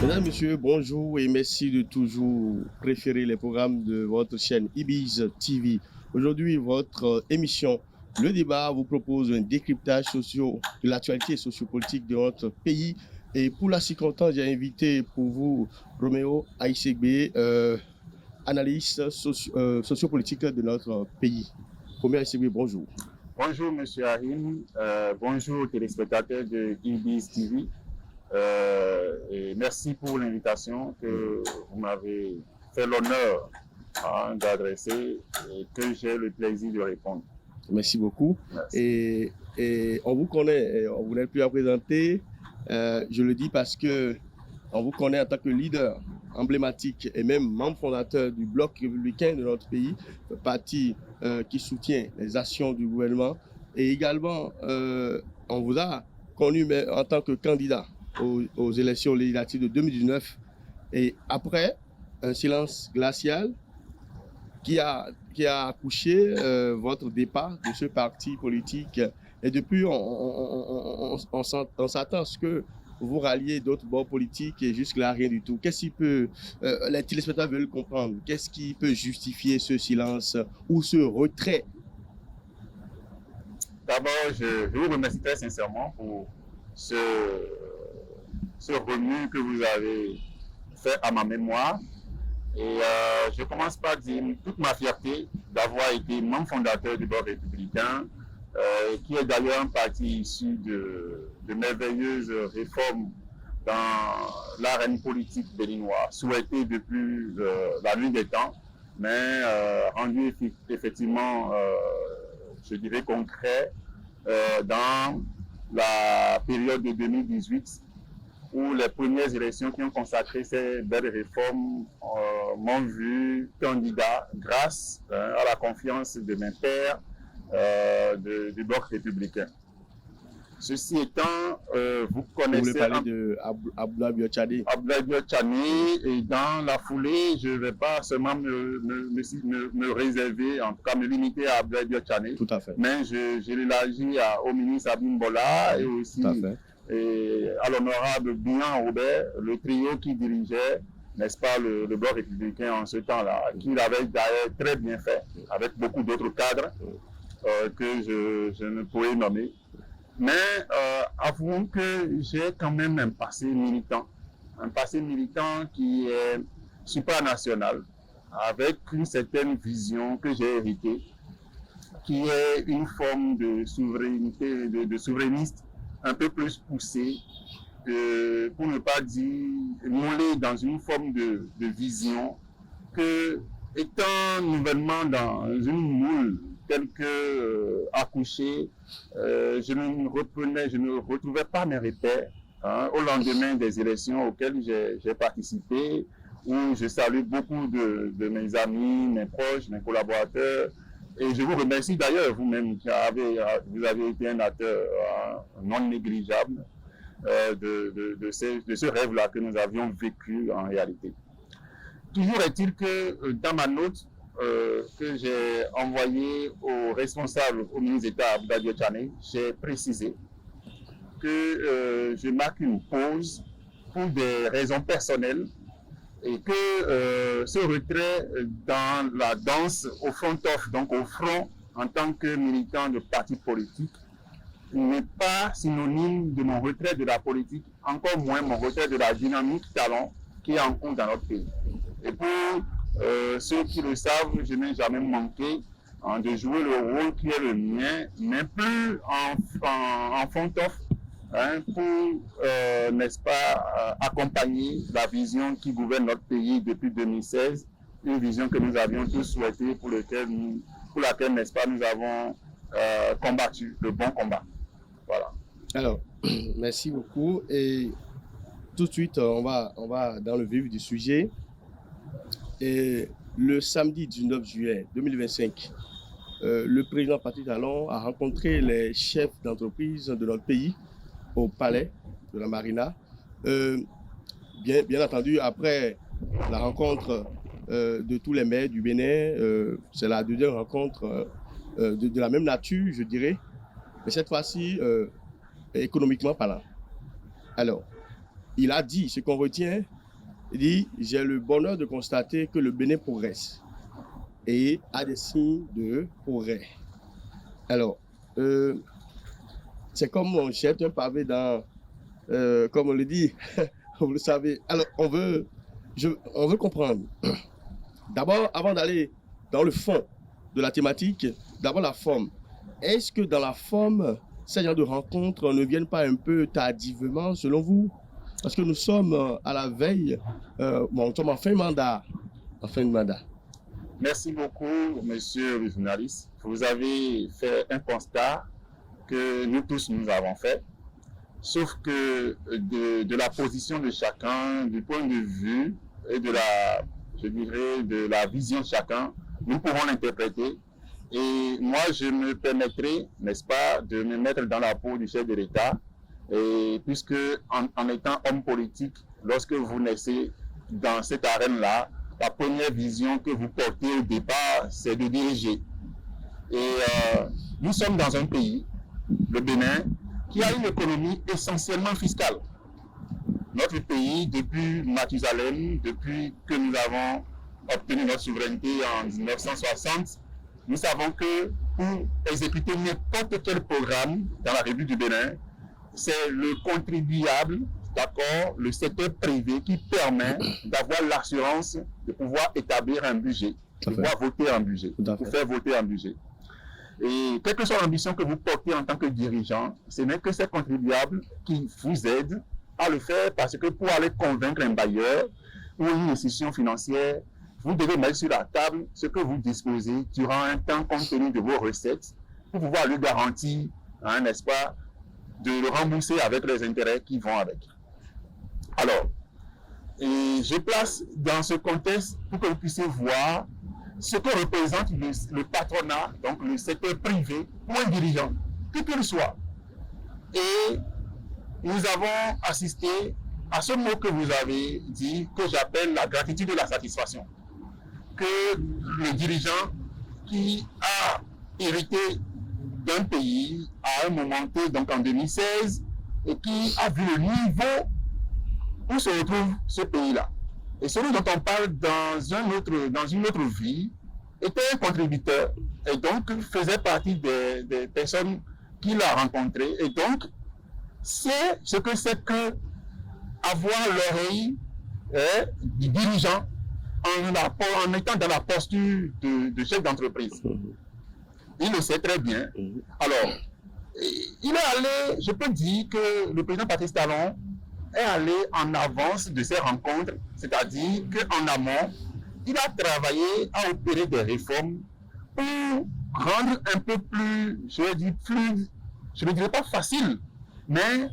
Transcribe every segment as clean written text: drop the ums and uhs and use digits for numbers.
Mesdames, Messieurs, bonjour et merci de toujours préférer les programmes de votre chaîne Ibiz TV. Aujourd'hui, votre émission Le Débat vous propose un décryptage de l'actualité sociopolitique de notre pays. Et pour la circonstance, j'ai invité pour vous Roméo Aïssegbe, analyste sociopolitique de notre pays. Roméo Aïssegbe, bonjour. Bonjour, Monsieur Harim. Bonjour aux téléspectateurs de Ibiz TV. Et merci pour l'invitation que vous m'avez fait l'honneur d'adresser et que j'ai le plaisir de répondre. Merci beaucoup. Merci. Et on vous connaît, et on vous n'est plus à présenter. Je le dis parce que on vous connaît en tant que leader emblématique et même membre fondateur du bloc républicain de notre pays, parti qui soutient les actions du gouvernement. Et également, on vous a connu en tant que candidat aux élections législatives de 2019. Et après un silence glacial qui a accouché votre départ de ce parti politique. Et depuis, on s'attend à ce que vous ralliez d'autres bords politiques et jusque-là, rien du tout. Qu'est-ce qui peut, les téléspectateurs veulent comprendre, qu'est-ce qui peut justifier ce silence ou ce retrait? D'abord, je vous remercie très sincèrement pour ce remue que vous avez fait à ma mémoire. Et je commence par dire toute ma fierté d'avoir été membre fondateur du Bloc républicain, qui est d'ailleurs un parti issu de merveilleuses réformes dans l'arène politique béninoise, souhaitées depuis la nuit des temps, mais rendues effectivement, je dirais, concret dans la période de 2018, où les premières élections qui ont consacré ces belles réformes m'ont vu candidat grâce à la confiance de mes pairs du Bloc républicain. Ceci étant, vous connaissez... Vous voulez parler de Abdoulaye Biotchane. Abdoulaye Biotchane, et dans la foulée, je ne vais pas seulement me réserver, en tout cas me limiter à Abdoulaye Biotchane. Tout à fait. Mais je l'élargis au ministre Abim Bola et aussi... Tout à fait. Et à l'honorable Bian Robert, le trio qui dirigeait, n'est-ce pas, le Bloc républicain en ce temps-là, qu'il avait d'ailleurs très bien fait, avec beaucoup d'autres cadres que je ne pourrais nommer. Mais avouons que j'ai quand même un passé militant qui est supranational, avec une certaine vision que j'ai héritée, qui est une forme de souveraineté, de souverainiste un peu plus poussé, pour ne pas dire moulé dans une forme de vision que, étant nouvellement dans une moule telle que accouchée, je ne retrouvais pas mes repères au lendemain des élections auxquelles j'ai participé, où je salue beaucoup de mes amis, mes proches, mes collaborateurs. Et je vous remercie d'ailleurs, vous-même, vous avez été un acteur non négligeable de ce rêve-là que nous avions vécu en réalité. Toujours est-il que dans ma note que j'ai envoyée au responsable, au ministre d'État Abdoulaye Biotchane, j'ai précisé que je marque une pause pour des raisons personnelles et que ce retrait dans la danse au front-off, donc au front en tant que militant de parti politique, n'est pas synonyme de mon retrait de la politique, encore moins mon retrait de la dynamique talent qui est en cours dans notre pays. Et pour ceux qui le savent, je n'ai jamais manqué de jouer le rôle qui est le mien, mais plus en front-off, pour, n'est-ce pas, accompagner la vision qui gouverne notre pays depuis 2016, une vision que nous avions tous souhaitée, pour laquelle, n'est-ce pas, nous avons combattu le bon combat. Voilà. Alors, merci beaucoup. Et tout de suite, on va dans le vif du sujet. Et le samedi 19 juillet 2025, le président Patrice Talon a rencontré les chefs d'entreprise de notre pays au palais de la Marina. Bien entendu, après la rencontre de tous les maires du Bénin, c'est la deuxième rencontre de la même nature, je dirais, mais cette fois-ci économiquement parlant. Alors, il a dit, ce qu'on retient, il dit, j'ai le bonheur de constater que le Bénin progresse et a des signes de progrès. Alors, c'est comme on jette un pavé dans, comme on le dit, vous le savez. Alors, on veut comprendre. D'abord, avant d'aller dans le fond de la thématique, d'abord la forme. Est-ce que dans la forme, ces genres de rencontres ne viennent pas un peu tardivement, selon vous? Parce que nous sommes à la veille, nous sommes en fin de mandat. Merci beaucoup, monsieur le journaliste. Vous avez fait un constat que nous tous nous avons fait, sauf que de la position de chacun, du point de vue et de la vision de chacun, nous pourrons l'interpréter. Et moi, je me permettrai, n'est-ce pas, de me mettre dans la peau du chef de l'État, et puisque en étant homme politique, lorsque vous naissez dans cette arène-là, la première vision que vous portez au départ, c'est de diriger. Et nous sommes dans un pays, le Bénin, qui a une économie essentiellement fiscale. Notre pays, depuis Mathusalem, depuis que nous avons obtenu notre souveraineté en 1960, nous savons que pour exécuter n'importe quel programme dans la République du Bénin, c'est le contribuable, d'accord, le secteur privé qui permet d'avoir l'assurance de pouvoir établir un budget, de pouvoir voter un budget, de faire voter un budget. Et quelle que soit l'ambition que vous portez en tant que dirigeant, ce n'est que ces contribuables qui vous aident à le faire, parce que pour aller convaincre un bailleur ou une institution financière, vous devez mettre sur la table ce que vous disposez durant un temps compte tenu de vos recettes pour pouvoir lui garantir, n'est-ce pas, de le rembourser avec les intérêts qui vont avec. Alors, je place dans ce contexte pour que vous puissiez voir ce que représente le patronat, donc le secteur privé, pour un dirigeant, qui qu'il soit. Et nous avons assisté à ce mot que vous avez dit, que j'appelle la gratitude de la satisfaction. Que le dirigeant qui a hérité d'un pays à un moment T, donc en 2016, et qui a vu le niveau où se retrouve ce pays-là. Et celui dont on parle dans une autre vie était un contributeur et donc faisait partie des personnes qu'il a rencontrées. Et donc, c'est ce que c'est que avoir l'oreille du dirigeant en étant dans la posture de chef d'entreprise. Il le sait très bien. Alors, il est allé, je peux dire que le président Patrice Talon est allé en avance de ces rencontres, c'est-à-dire qu'en amont, il a travaillé à opérer des réformes pour rendre un peu plus, je vais dire, plus, je ne dirais pas facile, mais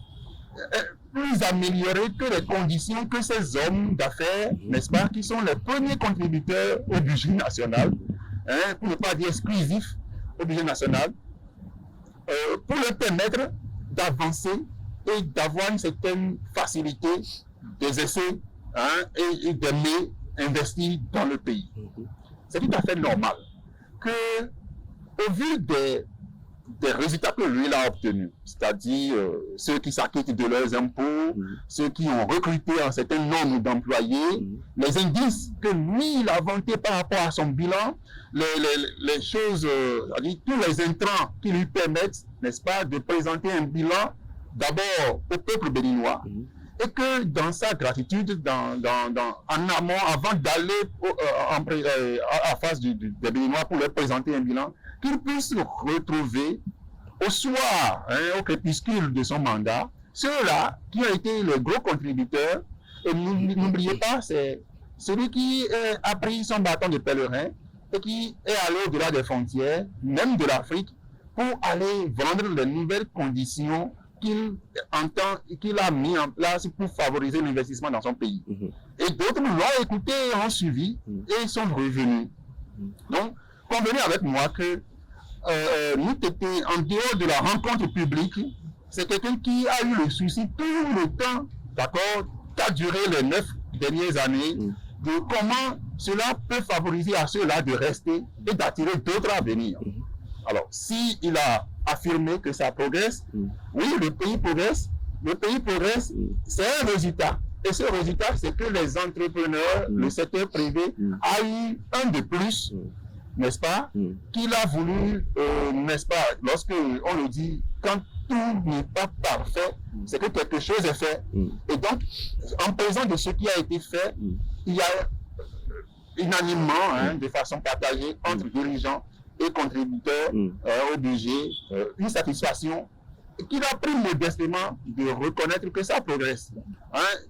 plus amélioré que les conditions que ces hommes d'affaires, n'est-ce pas, qui sont les premiers contributeurs au budget national, pour ne pas dire exclusif au budget national, pour leur permettre d'avancer et d'avoir une certaine facilité d'exercer et d'aimer investir dans le pays. C'est tout à fait normal que, au vu des résultats que lui a obtenus, c'est-à-dire ceux qui s'acquittent de leurs impôts, ceux qui ont recruté un certain nombre d'employés, les indices que lui il a vantés par rapport à son bilan, les choses, c'est-à-dire tous les intrants qui lui permettent, n'est-ce pas, de présenter un bilan d'abord au peuple béninois, et que dans sa gratitude, en amont, avant d'aller à face des Béninois pour leur présenter un bilan, qu'il puisse retrouver au soir, au crépuscule de son mandat, ceux-là qui ont été les gros contributeurs. Et n'oubliez pas, c'est celui qui a pris son bâton de pèlerin et qui est allé au-delà des frontières, même de l'Afrique, pour aller vendre les nouvelles conditions qu'il a mis en place pour favoriser l'investissement dans son pays. Et d'autres l'ont écouté et ont suivi et sont revenus. Donc, convenez avec moi que Moutété, en dehors de la rencontre publique, c'est quelqu'un qui a eu le souci tout le temps, d'accord, qu'a duré les 9 dernières années, de comment cela peut favoriser à ceux-là de rester et d'attirer d'autres à venir. Alors, s'il a affirmé que ça progresse, oui, le pays progresse, le pays progresse, c'est un résultat. Et ce résultat, c'est que les entrepreneurs, le secteur privé a eu un de plus, n'est-ce pas, qu'il a voulu, n'est-ce pas, lorsque on le dit, quand tout n'est pas parfait, c'est que quelque chose est fait. Et donc, en présence de ce qui a été fait, il y a unanimement, de façon partagée entre dirigeants et contributeurs au budget, une satisfaction qu'il a pris modestement de reconnaître que ça progresse.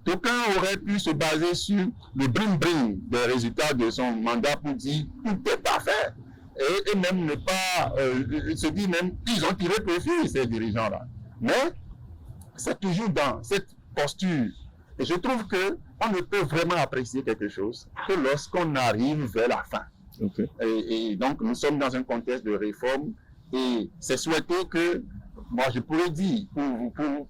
D'aucuns auraient pu se baser sur le bring-bring des résultats de son mandat pour dire tout est parfait. Et même ne pas se dire même qu'ils ont tiré profit, ces dirigeants-là. Mais c'est toujours dans cette posture. Et je trouve qu'on ne peut vraiment apprécier quelque chose que lorsqu'on arrive vers la fin. Okay. Et donc, nous sommes dans un contexte de réforme et c'est souhaité que, moi je pourrais dire, pour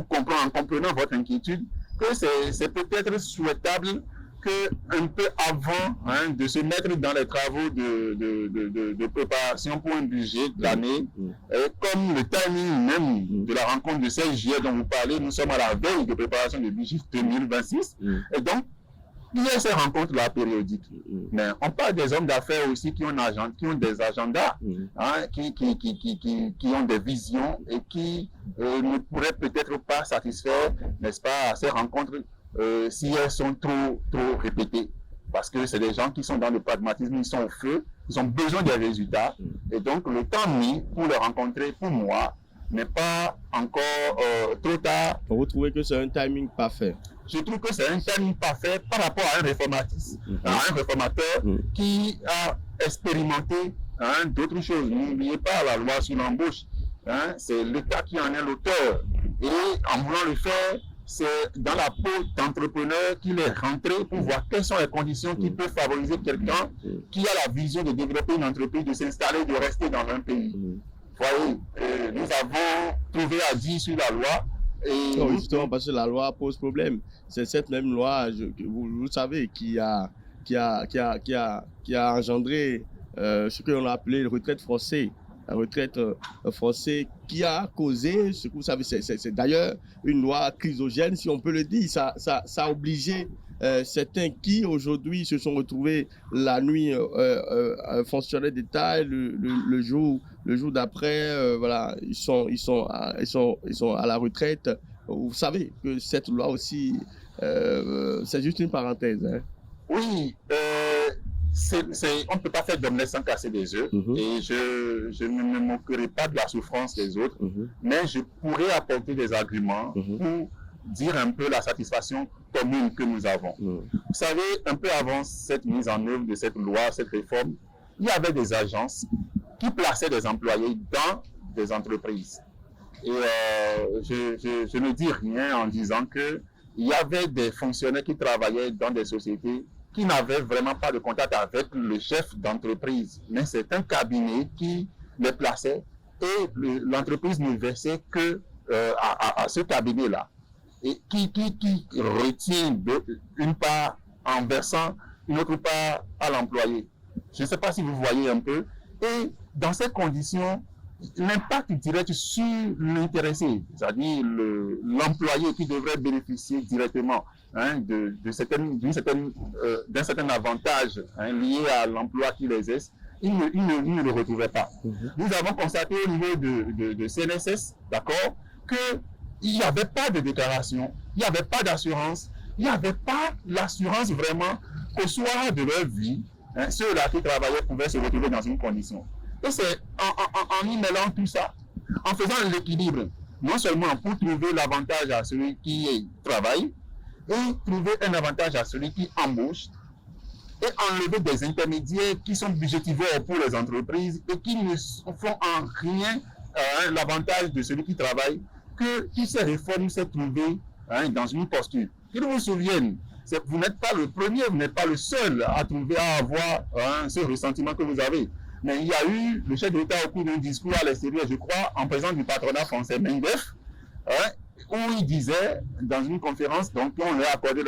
comprendre, en comprenant votre inquiétude, que c'est peut-être souhaitable qu'un peu avant de se mettre dans les travaux de préparation pour un budget de l'année, comme le timing même de la rencontre de 16 juillet dont vous parlez, nous sommes à la veille de préparation du budget 2026, et donc il y a ces rencontres-là périodiques. Mais on parle des hommes d'affaires aussi qui ont des agendas, qui ont des visions et qui ne pourraient peut-être pas satisfaire, n'est-ce pas, ces rencontres si elles sont trop répétées. Parce que c'est des gens qui sont dans le pragmatisme, ils sont au feu, ils ont besoin des résultats. Et donc le temps mis pour les rencontrer, pour moi, n'est pas encore trop tard. Vous trouvez que c'est un timing parfait? Je trouve que c'est un timing parfait par rapport à un réformateur qui a expérimenté d'autres choses. N'oubliez pas la loi sur l'embauche. C'est l'État qui en est l'auteur. Et en voulant le faire, c'est dans la peau d'entrepreneur qu'il est rentré pour voir quelles sont les conditions qui peuvent favoriser quelqu'un qui a la vision de développer une entreprise, de s'installer, de rester dans un pays. Voyez, nous avons trouvé à dire sur la loi. Et non, justement, parce que la loi pose problème. C'est cette même loi, vous savez, qui a engendré ce que l'on a appelé le retraite forcée. La retraite forcée qui a causé, ce que vous savez, c'est d'ailleurs une loi chrysogène, si on peut le dire. Ça a obligé certains qui aujourd'hui se sont retrouvés la nuit fonctionnaires d'État, le jour d'après, voilà, ils sont à la retraite. Vous savez que cette loi aussi, c'est juste une parenthèse. Oui. On ne peut pas faire d'omelette sans casser des œufs, et je ne me moquerai pas de la souffrance des autres, mais je pourrais apporter des arguments pour dire un peu la satisfaction commune que nous avons. Vous savez, un peu avant cette mise en œuvre de cette loi, cette réforme, il y avait des agences qui plaçaient des employés dans des entreprises. Et je ne dis rien en disant qu'il y avait des fonctionnaires qui travaillaient dans des sociétés qui n'avaient vraiment pas de contact avec le chef d'entreprise. Mais c'est un cabinet qui les plaçait et l'entreprise ne versait que à ce cabinet-là. Et qui retient une part en versant une autre part à l'employé. Je ne sais pas si vous voyez un peu. Et dans ces conditions, l'impact direct sur l'intéressé, c'est-à-dire l'employé qui devrait bénéficier directement d'un certain avantage lié à l'emploi qu'il exerce, il ne le retrouvait pas. Nous avons constaté au niveau de CNSS, d'accord, qu'il n'y avait pas de déclaration, il n'y avait pas d'assurance, il n'y avait pas l'assurance vraiment qu'au soir de leur vie, ceux-là qui travaillaient pouvaient se retrouver dans une condition. Et c'est en y mêlant tout ça, en faisant l'équilibre, non seulement pour trouver l'avantage à celui qui travaille, et trouver un avantage à celui qui embauche, et enlever des intermédiaires qui sont budgétivores pour les entreprises et qui ne font en rien l'avantage de celui qui travaille, que toutes ces réformes s'est trouvées dans une posture. Qu'ils vous souviennent, vous n'êtes pas le premier, vous n'êtes pas le seul à avoir ce ressentiment que vous avez. Mais il y a eu le chef de l'État au cours d'un discours à l'extérieur, je crois, en présence du patronat français Mendef, où il disait, dans une conférence, donc on lui a accordé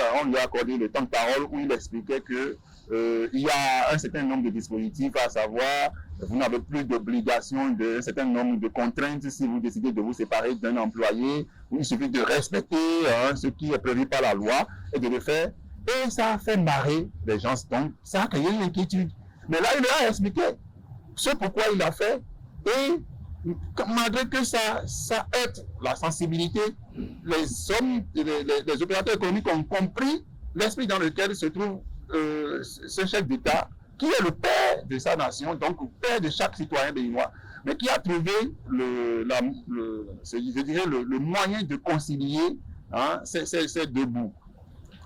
le temps de parole, où il expliquait que il y a un certain nombre de dispositifs, à savoir, vous n'avez plus d'obligation d'un certain nombre de contraintes si vous décidez de vous séparer d'un employé. Il suffit de respecter ce qui est prévu par la loi et de le faire. Et ça a fait marrer les gens. Donc, ça a créé une inquiétude. Mais là, il leur a expliqué ce pourquoi il a fait. Et malgré que ça aide la sensibilité, les hommes, les opérateurs économiques ont compris l'esprit dans lequel se trouve ce chef d'État, qui est le père de sa nation, donc le père de chaque citoyen béninois, mais qui a trouvé le moyen de concilier ces deux bouts.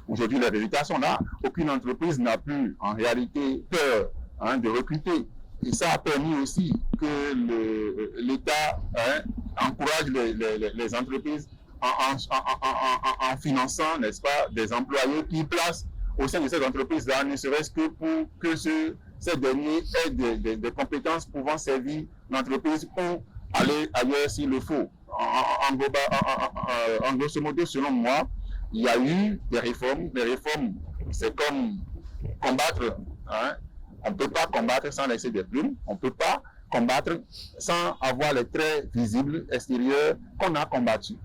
Aujourd'hui, les résultats sont là. Aucune entreprise n'a plus, en réalité, peur de recruter. Et ça a permis aussi que l'État encourage les entreprises en finançant, n'est-ce pas, des employés qui placent au sein de ces entreprises-là, ne serait-ce que pour que ces derniers aient des compétences pouvant servir l'entreprise pour aller ailleurs s'il le faut. En grosso modo, selon moi, il y a eu des réformes. Les réformes, c'est comme combattre. On ne peut pas combattre sans laisser des plumes. On ne peut pas combattre sans avoir les traits visibles extérieurs qu'on a combattus.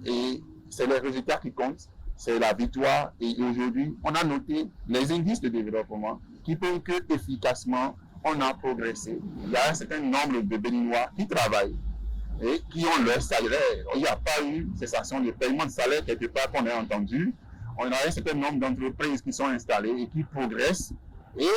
Et c'est les résultats qui comptent. C'est la victoire. Et aujourd'hui, on a noté les indices de développement qui prouvent que efficacement, on a progressé. Il y a un certain nombre de Béninois qui travaillent et qui ont leur salaire. Il n'y a pas eu cessation de paiement de salaire quelque part qu'on ait entendu. On a un certain nombre d'entreprises qui sont installées et qui progressent. Et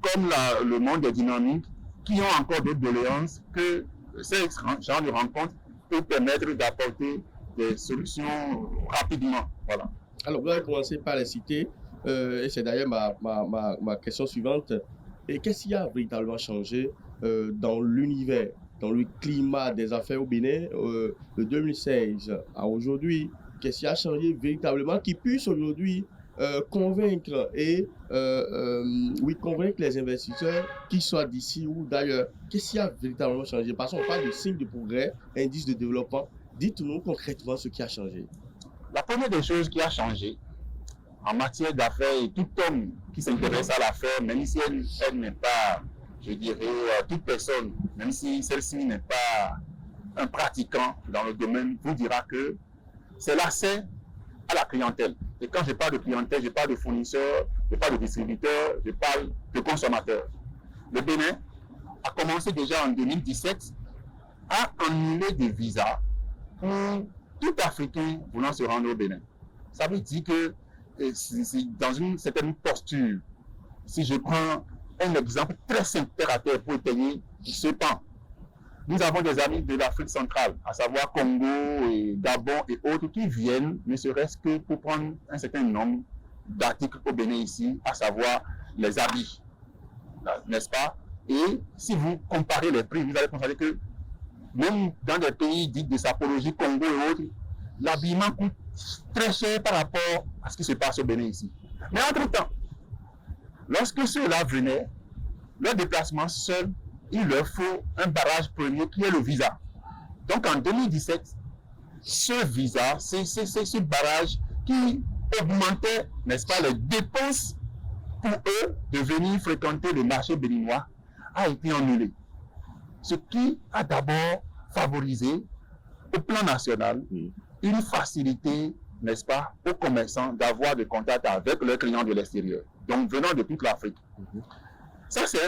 comme le monde est dynamique, qui ont encore d'autres doléances, que ces genres de rencontres peuvent permettre d'apporter des solutions rapidement. Voilà. Alors, vous allez commencer par les citer, et c'est d'ailleurs ma question suivante. Et qu'est-ce qui a véritablement changé dans l'univers, dans le climat des affaires au Bénin de 2016 à aujourd'hui? Qu'est-ce qui a changé véritablement qui puisse aujourd'hui convaincre les investisseurs, qu'ils soient d'ici ou d'ailleurs? Qu'est-ce qui a véritablement changé? Parce qu'on parle de signes de progrès, indice de développement. Dites-nous concrètement ce qui a changé. La première des choses qui a changé en matière d'affaires, et tout homme qui s'intéresse à l'affaire, même si elle n'est pas, je dirais, toute personne, même si celle-ci n'est pas un pratiquant dans le domaine, vous dira que c'est l'accès à la clientèle. Et quand je parle de clientèle, je parle de fournisseurs, je parle de distributeurs, je parle de consommateurs. Le Bénin a commencé déjà en 2017 à annuler des visas pour tout Africain voulant se rendre au Bénin. Ça veut dire que c'est dans une certaine posture. Si je prends un exemple très simple terre à terre pour étayer ce pan, nous avons des amis de l'Afrique centrale, à savoir Congo, et Gabon et autres, qui viennent, ne serait-ce que pour prendre un certain nombre d'articles au Bénin ici, à savoir les habits, n'est-ce pas? Et si vous comparez les prix, vous allez constater que même dans des pays dits de sapologie, Congo et autres, l'habillement coûte très cher par rapport à ce qui se passe au Bénin ici. Mais entre-temps, lorsque ceux-là venaient, leur déplacement seul, il leur faut un barrage premier qui est le visa. Donc en 2017, ce visa, c'est ce barrage qui augmentait, n'est-ce pas, les dépenses pour eux de venir fréquenter le marché béninois, a été annulé. Ce qui a d'abord favorisé au plan national une facilité, n'est-ce pas, aux commerçants d'avoir des contacts avec leurs clients de l'extérieur, donc venant de toute l'Afrique. Ça, c'est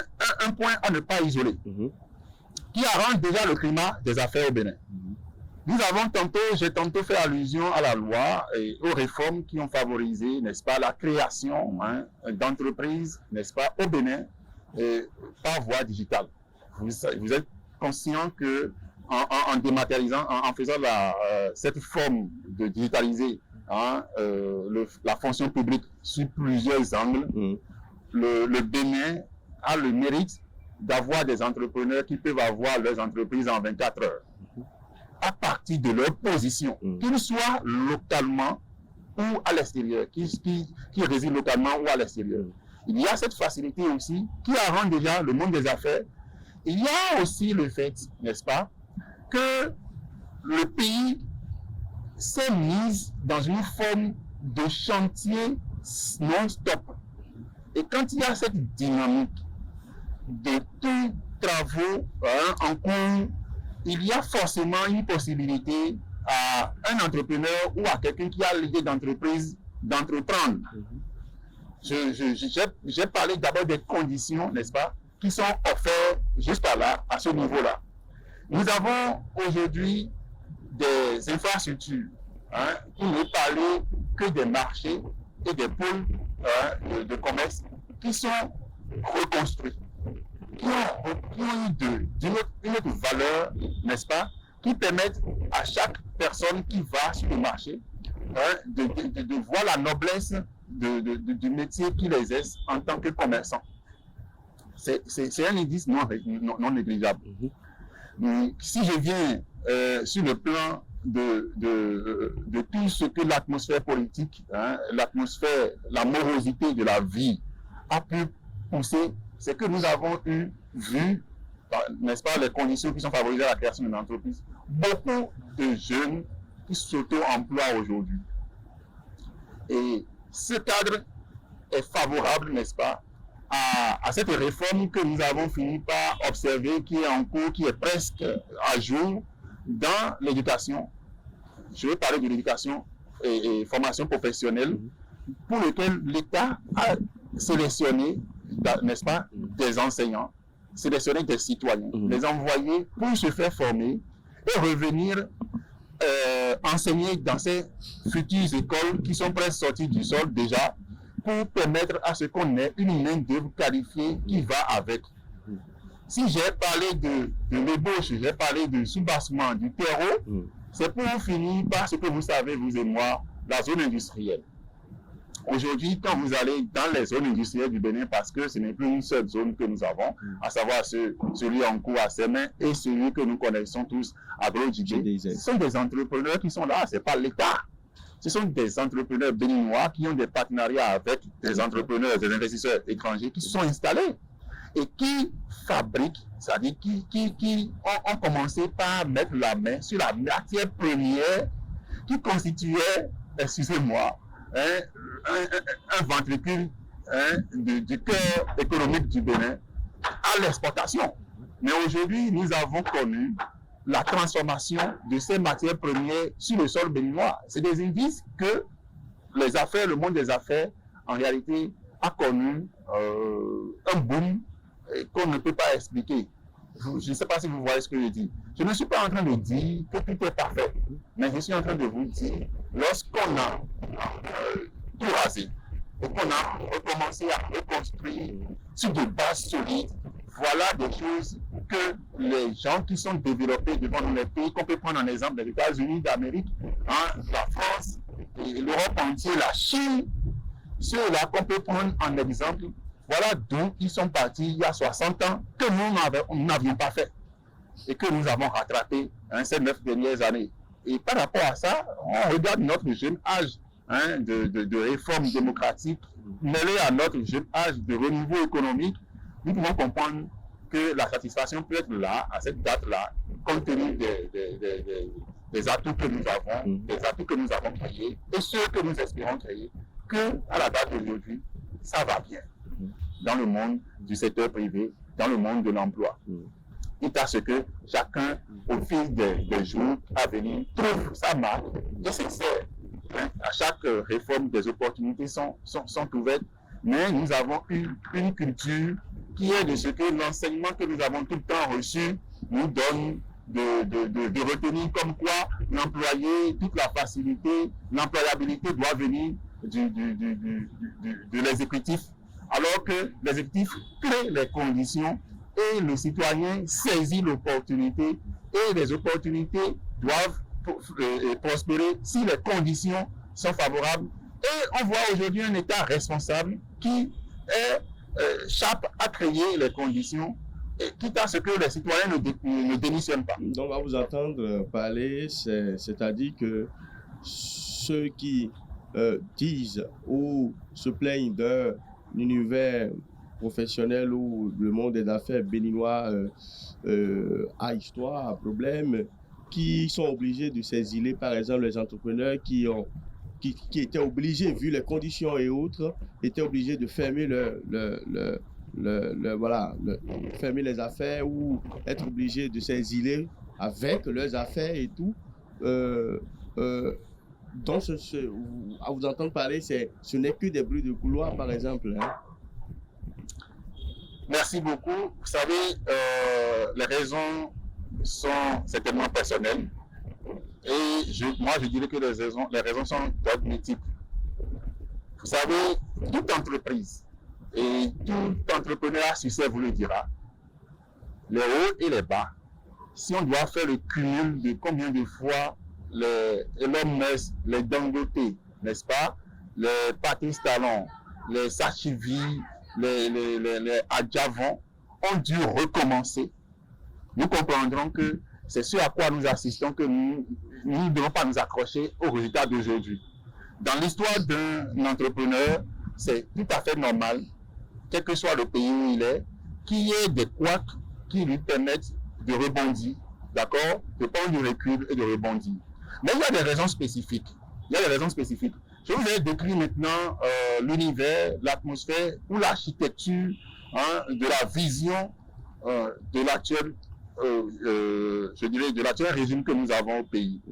un point à ne pas isoler, qui arrange déjà le climat des affaires au Bénin. J'ai tantôt fait allusion à la loi et aux réformes qui ont favorisé, n'est-ce pas, la création d'entreprises, n'est-ce pas, au Bénin, par voie digitale. Vous êtes conscient que en dématérialisant, en faisant cette forme de digitaliser la fonction publique sur plusieurs angles, le Bénin a le mérite d'avoir des entrepreneurs qui peuvent avoir leurs entreprises en 24 heures à partir de leur position, qu'ils soient localement ou à l'extérieur, qui résident localement ou à l'extérieur. Il y a cette facilité aussi qui arrange déjà le monde des affaires. Il y a aussi le fait, n'est-ce pas, que le pays s'est mis dans une forme de chantier non-stop. Et quand il y a cette dynamique de tous travaux en cours, il y a forcément une possibilité à un entrepreneur ou à quelqu'un qui a l'idée d'entreprise d'entreprendre. J'ai parlé d'abord des conditions, n'est-ce pas, qui sont offertes jusqu'à là, à ce niveau-là. Nous avons aujourd'hui des infrastructures, pour ne parler que des marchés et des pôles de commerce qui sont reconstruits, qui ont une autre valeur, n'est-ce pas, qui permettent à chaque personne qui va sur le marché de voir la noblesse du métier qu'il exerce en tant que commerçant. C'est un indice non négligeable. Si je viens sur le plan de tout ce que l'atmosphère politique, l'atmosphère, la morosité de la vie a pu pousser, c'est que nous avons vu, n'est-ce pas, les conditions qui sont favorisées à la création d'une entreprise. Beaucoup de jeunes qui s'auto-emploient aujourd'hui. Et ce cadre est favorable, n'est-ce pas, à cette réforme que nous avons fini par observer, qui est en cours, qui est presque à jour dans l'éducation. Je veux parler de l'éducation et formation professionnelle, pour lequel l'État a sélectionné, n'est-ce pas, des enseignants, sélectionné des citoyens, les envoyer pour se faire former et revenir enseigner dans ces futures écoles qui sont presque sorties du sol déjà, pour permettre à ce qu'on ait une main-d'œuvre qualifiée qui va avec. Si j'ai parlé de l'ébauche, j'ai parlé du soubassement du terreau, c'est pour finir par ce que vous savez, vous et moi, la zone industrielle. Aujourd'hui, quand vous allez dans les zones industrielles du Bénin, parce que ce n'est plus une seule zone que nous avons, à savoir celui en cours à Sémin et celui que nous connaissons tous à Gros-Djidé, ce sont des entrepreneurs qui sont là, ce n'est pas l'État. Ce sont des entrepreneurs béninois qui ont des partenariats avec des entrepreneurs, des investisseurs étrangers qui se sont installés et qui fabriquent, c'est-à-dire qui ont commencé par mettre la main sur la matière première qui constituait, excusez-moi, un ventricule du cœur économique du Bénin à l'exportation. Mais aujourd'hui, nous avons connu la transformation de ces matières premières sur le sol béninois. C'est des indices que les affaires, le monde des affaires, en réalité, a connu un boom qu'on ne peut pas expliquer. Je ne sais pas si vous voyez ce que je dis. Je ne suis pas en train de dire que tout est parfait, mais je suis en train de vous dire, lorsqu'on a tout rasé et qu'on a recommencé à reconstruire sur des bases solides, voilà des choses que les gens qui sont développés devant nous, les pays qu'on peut prendre en exemple, les États-Unis d'Amérique, la France, l'Europe entière, la Chine, ceux-là qu'on peut prendre en exemple, voilà d'où ils sont partis il y a 60 ans, que nous n'avions pas fait et que nous avons rattrapé ces 9 dernières années. Et par rapport à ça, on regarde notre jeune âge de réforme démocratique mêlé à notre jeune âge de renouveau économique. Nous pouvons comprendre que la satisfaction peut être là, à cette date-là, compte tenu des atouts que nous avons, des atouts que nous avons créés et ceux que nous espérons créer, que à la date d'aujourd'hui, ça va bien dans le monde du secteur privé, dans le monde de l'emploi. Quitte à ce que chacun, au fil des jours à venir, trouve sa marque nécessaire. À chaque réforme, des opportunités sont ouvertes, mais nous avons une culture qui est de ce que l'enseignement que nous avons tout le temps reçu nous donne de retenir comme quoi l'employé, toute la facilité, l'employabilité doit venir de l'exécutif, alors que l'exécutif crée les conditions et le citoyen saisit l'opportunité et les opportunités doivent prospérer si les conditions sont favorables. Et on voit aujourd'hui un État responsable qui chape à créer les conditions, quitte à ce que les citoyens ne démissionnent pas. Donc on va vous entendre parler, c'est-à-dire que ceux qui disent ou se plaignent d'un univers professionnel où le monde des affaires béninois a histoire, a problème, qui sont obligés de s'exiler, par exemple les entrepreneurs qui ont qui étaient obligés, vu les conditions et autres, étaient obligés de fermer fermer les affaires ou être obligés de s'exiler avec leurs affaires et tout. Donc, à vous entendre parler, ce n'est que des bruits de couloir, par exemple. Hein. Merci beaucoup. Vous savez, les raisons sont certainement personnelles. Et moi, je dirais que les raisons sont d'ordre multiple. Vous savez, toute entreprise et tout entrepreneur à succès vous le dira, les hauts et les bas, si on doit faire le cumul de combien de fois les Elon Musk, les Dangote, n'est-ce pas, les Patrice Talon, les Sachivi, les Adjavon ont dû recommencer, nous comprendrons que c'est ce à quoi nous assistons que nous ne devons pas nous accrocher aux résultats d'aujourd'hui. Dans l'histoire d'un entrepreneur, c'est tout à fait normal, quel que soit le pays où il est, qu'il y ait des couacs qui lui permettent de rebondir, d'accord, de prendre du recul et de rebondir. Mais il y a des raisons spécifiques. Je vous ai décrit maintenant l'univers, l'atmosphère ou l'architecture de la vision de l'actuel, je dirais, de l'actuel régime que nous avons au pays.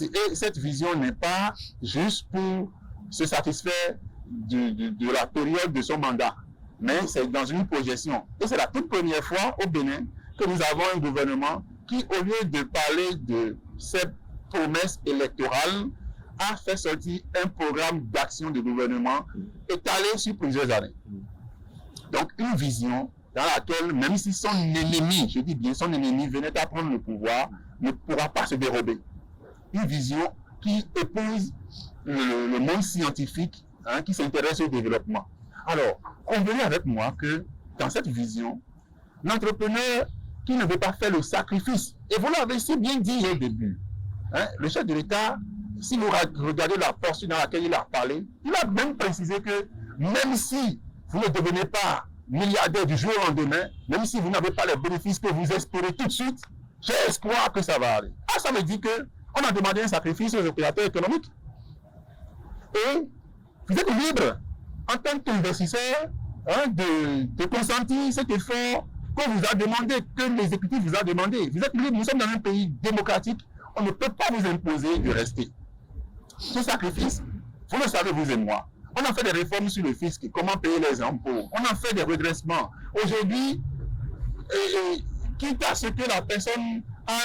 Et cette vision n'est pas juste pour se satisfaire de la période de son mandat, mais c'est dans une projection. Et c'est la toute première fois au Bénin que nous avons un gouvernement qui, au lieu de parler de ses promesses électorales, a fait sortir un programme d'action de gouvernement étalé sur plusieurs années. Donc une vision dans laquelle, même si son ennemi, je dis bien son ennemi, venait à prendre le pouvoir, ne pourra pas se dérober. Une vision qui épouse le monde scientifique, qui s'intéresse au développement. Alors, convenez avec moi que dans cette vision, l'entrepreneur qui ne veut pas faire le sacrifice, et vous l'avez si bien dit au début, le chef de l'État, si vous regardez la portion dans laquelle il a parlé, il a même précisé que même si vous ne devenez pas milliardaire du jour au lendemain, même si vous n'avez pas les bénéfices que vous espérez tout de suite, j'ai espoir que ça va aller. Ah, ça veut dire qu'on a demandé un sacrifice aux opérateurs économiques. Et vous êtes libre, en tant qu'investisseur, de consentir cet effort qu'on vous a demandé, que l'exécutif vous a demandé. Vous êtes libre, nous sommes dans un pays démocratique, on ne peut pas vous imposer de rester. Ce sacrifice, vous le savez, vous et moi. On a fait des réformes sur le fisc, comment payer les impôts. On a fait des redressements. Aujourd'hui, quitte à ce que la personne a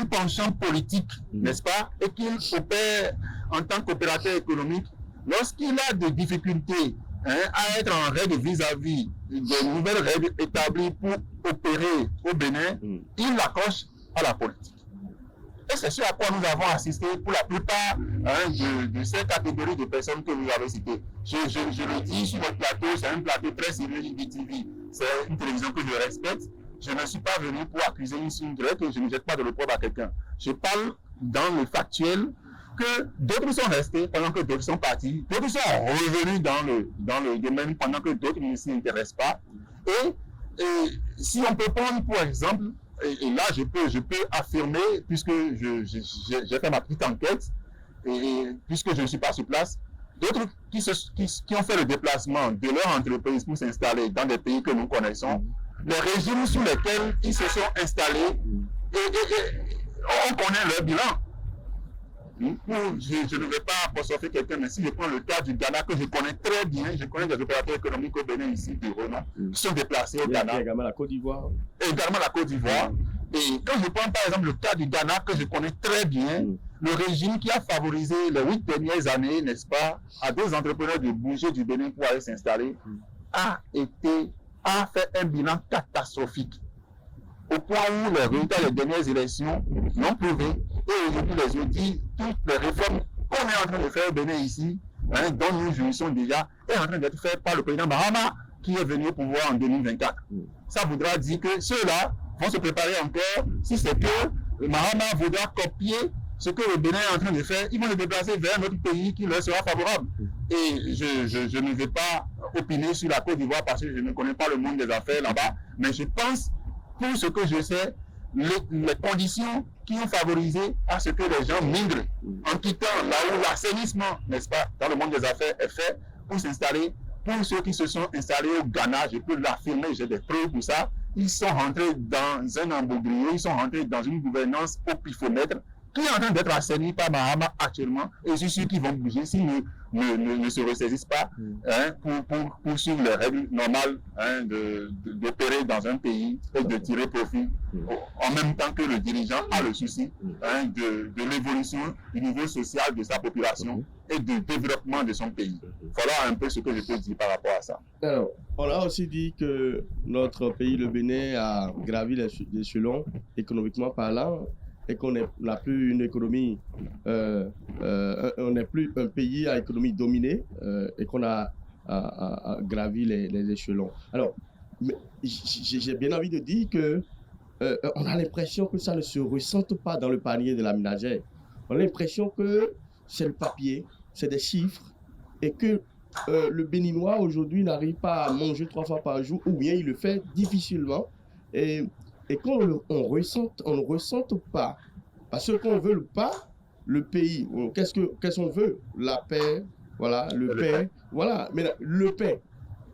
un penchant politique, n'est-ce pas, et qu'il opère en tant qu'opérateur économique, lorsqu'il a des difficultés à être en règle vis-à-vis des nouvelles règles établies pour opérer au Bénin, il l'accroche à la politique. Et c'est ce à quoi nous avons assisté pour la plupart de ces catégories de personnes que vous avez citées. Je le dis sur votre plateau, c'est un plateau très sérieux d'ITV. C'est une télévision que je respecte. Je ne suis pas venu pour accuser une directe et je ne jette pas de l'opprobre à quelqu'un. Je parle dans le factuel que d'autres sont restés pendant que d'autres sont partis. D'autres sont revenus dans le domaine pendant que d'autres ne s'y intéressent pas. Et si on peut prendre pour exemple, et là je peux affirmer, puisque j'ai fait ma petite enquête, et puisque je ne suis pas sur place, d'autres qui ont fait le déplacement de leur entreprise pour s'installer dans des pays que nous connaissons, les régimes sur lesquels ils se sont installés, et on connaît leur bilan. Je ne vais pas apostropher quelqu'un, mais si je prends le cas du Ghana que je connais très bien, je connais des opérateurs économiques au Bénin ici, du Rona, qui sont déplacés au Ghana. Également la Côte d'Ivoire. Également la Côte d'Ivoire. Et quand je prends par exemple le cas du Ghana que je connais très bien, le régime qui a favorisé les 8 dernières années, n'est-ce pas, à des entrepreneurs de bouger du Bénin pour aller s'installer, a fait un bilan catastrophique. Au point où les résultats des dernières élections l'ont prouvé. Et aujourd'hui, les audits, toutes les réformes qu'on est en train de faire au Bénin ici, dont nous jouissons déjà, est en train d'être fait par le président Mahama qui est venu au pouvoir en 2024. Ça voudra dire que ceux-là vont se préparer encore, si c'est que Mahama voudra copier ce que le Bénin est en train de faire, ils vont se déplacer vers un autre pays qui leur sera favorable. Et je ne vais pas opiner sur la Côte d'Ivoire parce que je ne connais pas le monde des affaires là-bas, mais je pense, pour ce que je sais, les conditions qui ont favorisé à ce que les gens migrent en quittant là où l'assainissement, n'est-ce pas, dans le monde des affaires est fait pour s'installer. Pour ceux qui se sont installés au Ghana, je peux l'affirmer, j'ai des preuves pour ça, ils sont rentrés dans un embourgeois, ils sont rentrés dans une gouvernance au pifomètre qui est en train d'être assainie par Mahama actuellement, et je suis sûr qu'ils vont bouger s'ils ne se ressaisissent pas pour suivre les règles normales d'opérer dans un pays et de tirer profit en même temps que le dirigeant a le souci de l'évolution du niveau social de sa population et du développement de son pays. Voilà un peu ce que je peux dire par rapport à ça. Alors, on a aussi dit que notre pays, le Bénin, a gravi les échelons économiquement parlant et qu'on n'a plus une économie, on n'est plus un pays à économie dominée et qu'on a gravi les échelons. Alors, j'ai bien envie de dire que on a l'impression que ça ne se ressente pas dans le panier de la ménagère. On a l'impression que c'est le papier, c'est des chiffres et que le Béninois aujourd'hui n'arrive pas à manger 3 fois par jour ou bien il le fait difficilement. Et quand on ne ressente pas, parce qu'on ne veut pas le pays, qu'est-ce qu'on veut? La paix, voilà, le paix, voilà, mais le paix.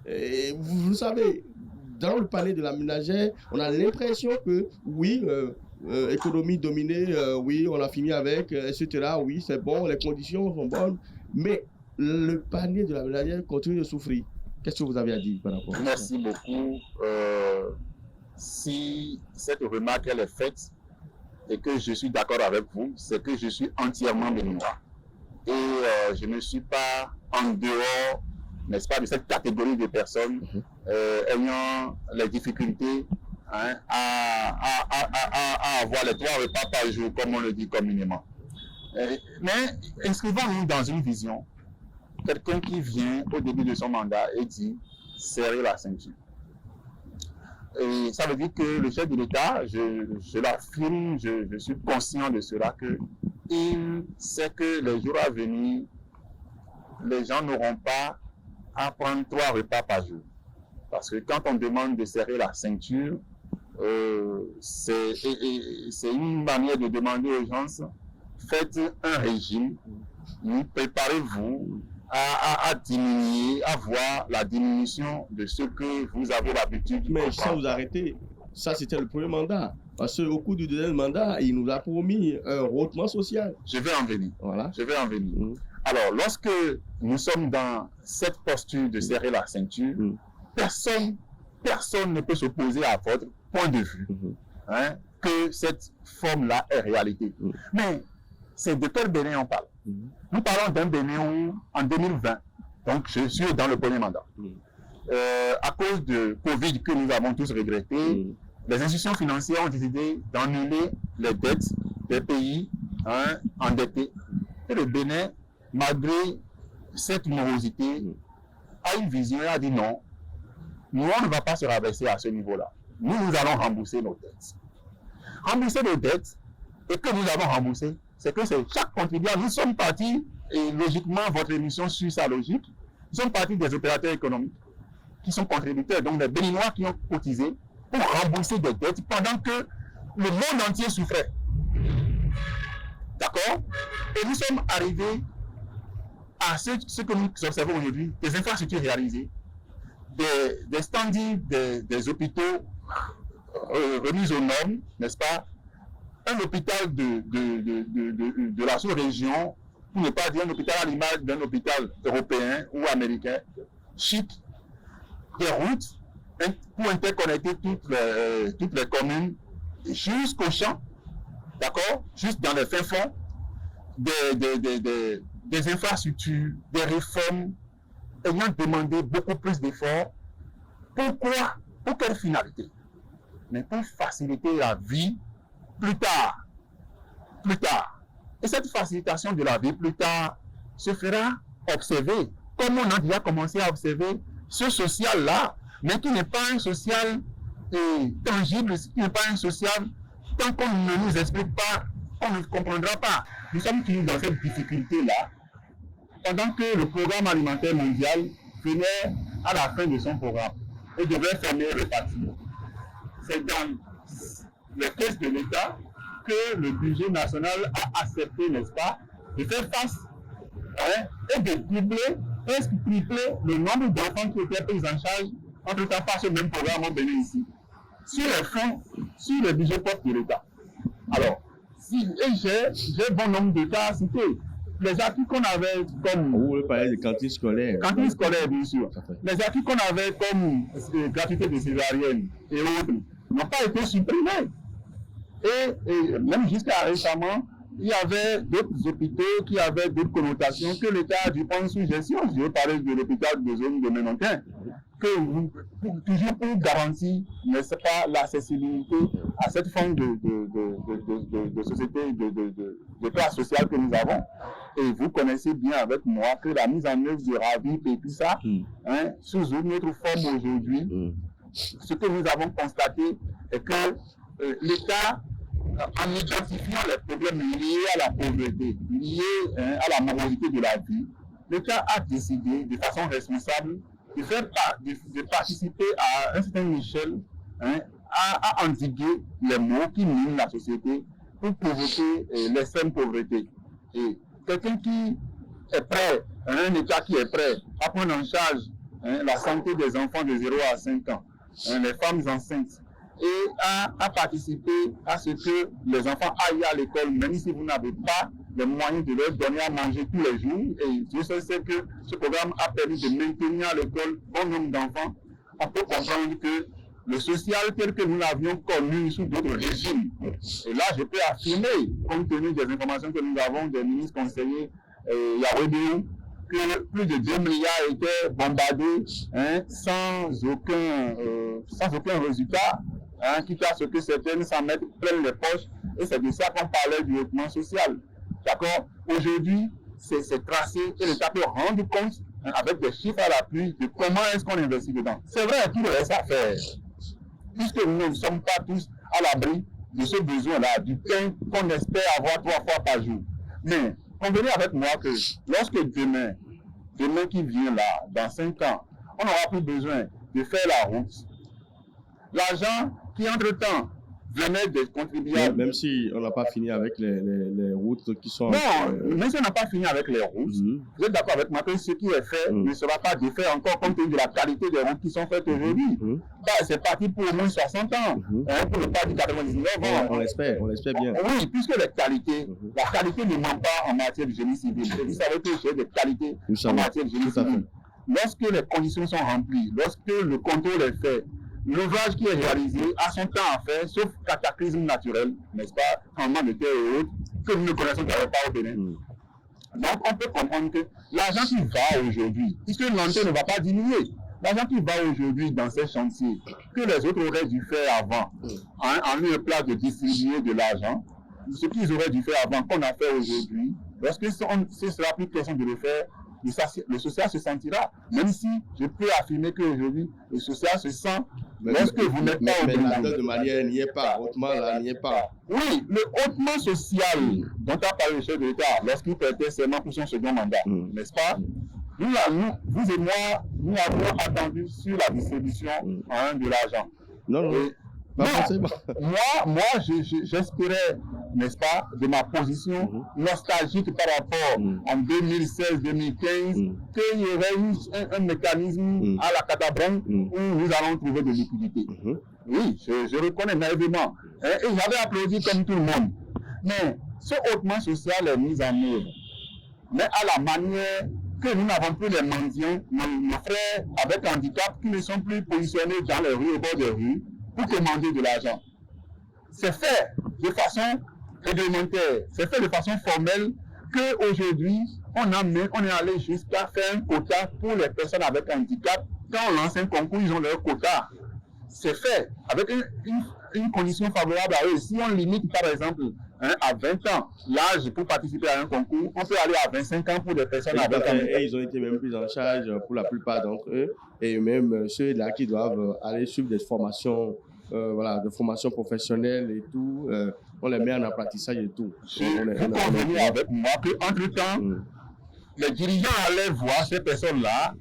Et vous savez, dans le panier de la ménagère, on a l'impression que oui, économie dominée, oui, on a fini avec, etc. Oui, c'est bon, les conditions sont bonnes, mais le panier de la ménagère continue de souffrir. Qu'est-ce que vous avez à dire par rapport à ça? Merci beaucoup. Si cette remarque elle est faite et que je suis d'accord avec vous, c'est que je suis entièrement béninois. Et je ne suis pas en dehors, n'est-ce pas, de cette catégorie de personnes ayant les difficultés à avoir les 3 repas par jour, comme on le dit communément. Mais inscrivons-nous dans une vision. Quelqu'un qui vient au début de son mandat et dit « serrer la ceinture ». Et ça veut dire que le chef de l'État, je l'affirme, je suis conscient de cela, qu'il sait que les jours à venir, les gens n'auront pas à prendre 3 repas par jour. Parce que quand on demande de serrer la ceinture, c'est une manière de demander aux gens, faites un régime, préparez-vous à diminuer, à voir la diminution de ce que vous avez l'habitude de Mais faire. sans vous arrêter, ça c'était le premier mandat. Parce qu'au cours du deuxième mandat, il nous a promis un rehaussement social. Je vais en venir. Voilà. Je vais en venir. Alors, lorsque nous sommes dans cette posture de serrer la ceinture, personne ne peut s'opposer à votre point de vue que cette forme-là est réalité. Mais c'est de quel Bénin on parle? Nous parlons d'un Bénin où, en 2020, donc je suis dans le premier mandat, à cause de Covid que nous avons tous regretté, les institutions financières ont décidé d'annuler les dettes des pays endettés. Et le Bénin, malgré cette morosité, a une vision et a dit non, nous on ne va pas se rabaisser à ce niveau-là. Nous allons rembourser nos dettes. Rembourser nos dettes, et que nous avons remboursé, c'est que c'est chaque contribuable. Nous sommes partis, et logiquement, votre émission suit sa logique, nous sommes partis des opérateurs économiques qui sont contributeurs, donc des Béninois qui ont cotisé pour rembourser des dettes pendant que le monde entier souffrait. D'accord? Et nous sommes arrivés à ce que nous observons aujourd'hui, des infrastructures réalisées, des standings des hôpitaux remis aux normes, n'est-ce pas? Un hôpital de la sous-région, pour ne pas dire un hôpital à l'image d'un hôpital européen ou américain, chic, des routes pour interconnecter toutes les communes jusqu'au champ, d'accord, juste dans les fins fonds, des infrastructures, des réformes ayant demandé beaucoup plus d'efforts. Pourquoi? Pour quelle finalité? Mais pour faciliter la vie plus tard. Et cette facilitation de la vie plus tard se fera observer, comme on a déjà commencé à observer ce social-là, mais qui n'est pas un social tangible, qui n'est pas un social, tant qu'on ne nous explique pas, on ne comprendra pas. Nous sommes toujours dans cette difficulté-là, pendant que le programme alimentaire mondial venait à la fin de son programme et devait fermer le parti. C'est dans les caisses de l'État que le budget national a accepté, n'est-ce pas, de faire face et de doubler, presque tripler le nombre d'enfants qui étaient pris en charge entre-temps par ce même programme au Bénin ici, sur les fonds, sur le budget propre de l'État. Alors, j'ai bon nombre de cas à citer. Les acquis qu'on avait comme... Vous parlez de cantines scolaires. Cantines scolaires, bien sûr. Les acquis qu'on avait comme gratuité de césarienne et autres n'ont pas été supprimés. Et même jusqu'à récemment, il y avait d'autres hôpitaux qui avaient d'autres connotations que l'État a dû prendre sous gestion. Je vais parler de l'hôpital de zone de Ménontin, toujours pour garantir, n'est-ce pas, l'accessibilité à cette forme de société, de classe sociale que nous avons. Et vous connaissez bien avec moi que la mise en œuvre du RAVIP et tout ça, sous une autre forme aujourd'hui, ce que nous avons constaté est que l'État, en identifiant les problèmes liés à la pauvreté, liés à la morosité de la vie, l'État a décidé de façon responsable de participer à un certain échelle à endiguer les maux qui minent la société pour provoquer l'extrême pauvreté. Et quelqu'un qui est prêt, un État qui est prêt à prendre en charge la santé des enfants de 0 à 5 ans, les femmes enceintes, et à participer à ce que les enfants aillent à l'école, même si vous n'avez pas les moyens de leur donner à manger tous les jours. Et Dieu seul sait que ce programme a permis de maintenir à l'école bon nombre d'enfants. On peut comprendre que le social tel que nous l'avions connu sous d'autres régimes, et là je peux affirmer, compte tenu des informations que nous avons des ministres conseillers Yahweh, que plus de 2 milliards étaient bombardés sans aucun résultat, quitte à ce que certaines s'en mettent plein les poches, et c'est de ça qu'on parlait du hautement social. D'accord? Aujourd'hui, c'est tracé et l'État peut rendre compte avec des chiffres à l'appui de comment est-ce qu'on investit dedans. C'est vrai, tout le reste à faire. Puisque nous ne sommes pas tous à l'abri de ce besoin-là, du pain qu'on espère avoir 3 fois par jour. Mais convenez avec moi que lorsque demain qui vient là, dans 5 ans, on n'aura plus besoin de faire la route. L'argent qui entre-temps venait des contribuables. Même si on n'a pas fini avec les routes qui sont... Non, même si on n'a pas fini avec les routes, vous êtes d'accord avec moi que ce qui est fait ne sera pas défait encore compte tenu de la qualité des routes qui sont faites aujourd'hui. C'est parti pour au moins 60 ans, pour ne pas dire 99 ans. On l'espère bien. Oui, puisque la qualité ne manque pas en matière de génie civil. Et vous savez que j'ai des qualités en matière de génie civil. Lorsque les conditions sont remplies, lorsque le contrôle est fait, l'ouvrage qui est réalisé a son temps à faire, sauf cataclysme naturel, n'est-ce pas, tremblement de terre et autres, que nous ne connaissons pas au Bénin. Donc on peut comprendre que l'argent qui va aujourd'hui, puisque l'entrée ne va pas diminuer, l'argent qui va aujourd'hui dans ces chantiers, que les autres auraient dû faire avant, en lieu place de distribuer de l'argent, ce qu'ils auraient dû faire avant, qu'on a fait aujourd'hui, lorsque ce sera plus question de le faire, le social se sentira, même si je peux affirmer qu'aujourd'hui, le social se sent lorsque vous n'êtes pas au Bénin. Mais de manière n'y est pas, hautement là n'y est pas. Oui, le hautement social dont a parlé le chef de l'État lorsqu'il prêtait serment pour son second mandat, n'est-ce pas? Vous et moi, nous avons attendu sur la distribution de l'argent. Non. Moi, j'espérais, n'est-ce pas, de ma position nostalgique par rapport en 2016-2015, qu'il y aurait eu un mécanisme à la Catabran où nous allons trouver de liquidités. Oui, je reconnais naïvement. Et j'avais applaudi comme tout le monde. Mais ce hautement social est mis en œuvre. Mais à la manière que nous n'avons plus les mendiants, nos frères avec handicap qui ne sont plus positionnés dans les rues, au bord des rues, pour demander de l'argent. C'est fait de façon réglementaire, c'est fait de façon formelle qu'aujourd'hui, on est allé jusqu'à faire un quota pour les personnes avec handicap. Quand on lance un concours, ils ont leur quota. C'est fait avec une condition favorable à eux. Si on limite par exemple à 20 ans l'âge pour participer à un concours, on peut aller à 25 ans pour des personnes avec handicap. Et ils ont été même pris en charge pour la plupart d'entre eux, et même ceux-là qui doivent aller suivre des formations, de formation professionnelle et tout, on les met en apprentissage et tout. Vous convenez avec moi qu'entre-temps, les dirigeants allaient voir ces personnes-là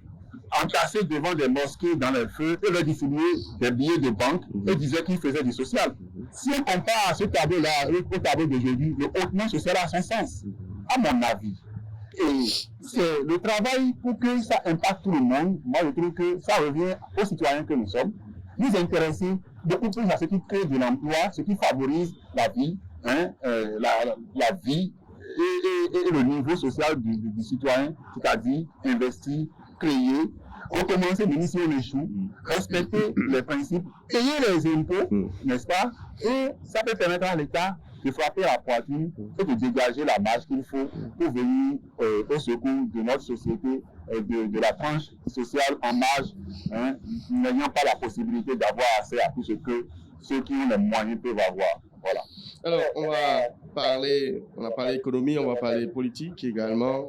entassés devant des mosquées dans les feux et leur distribuer des billets de banque et disaient qu'ils faisaient du social. Si on compare ce tableau-là au tableau d'aujourd'hui, le hautement social a son sens, à mon avis. Et c'est le travail pour que ça impacte tout le monde. Moi, je trouve que ça revient aux citoyens que nous sommes, nous intéresser beaucoup plus à ce qui crée de l'emploi, ce qui favorise la vie, la vie et le niveau social du citoyen, c'est-à-dire investir, créer, recommencer même si on échoue, respecter les principes, payer les impôts, n'est-ce pas? Et ça peut permettre à l'État de frapper la poitrine et de dégager la marge qu'il faut pour venir au secours de notre société, de la tranche sociale en marge, n'ayant pas la possibilité d'avoir accès à tout ce que ceux qui ont les moyens peuvent avoir. Voilà. Alors, on a parlé économie, on va parler politique également.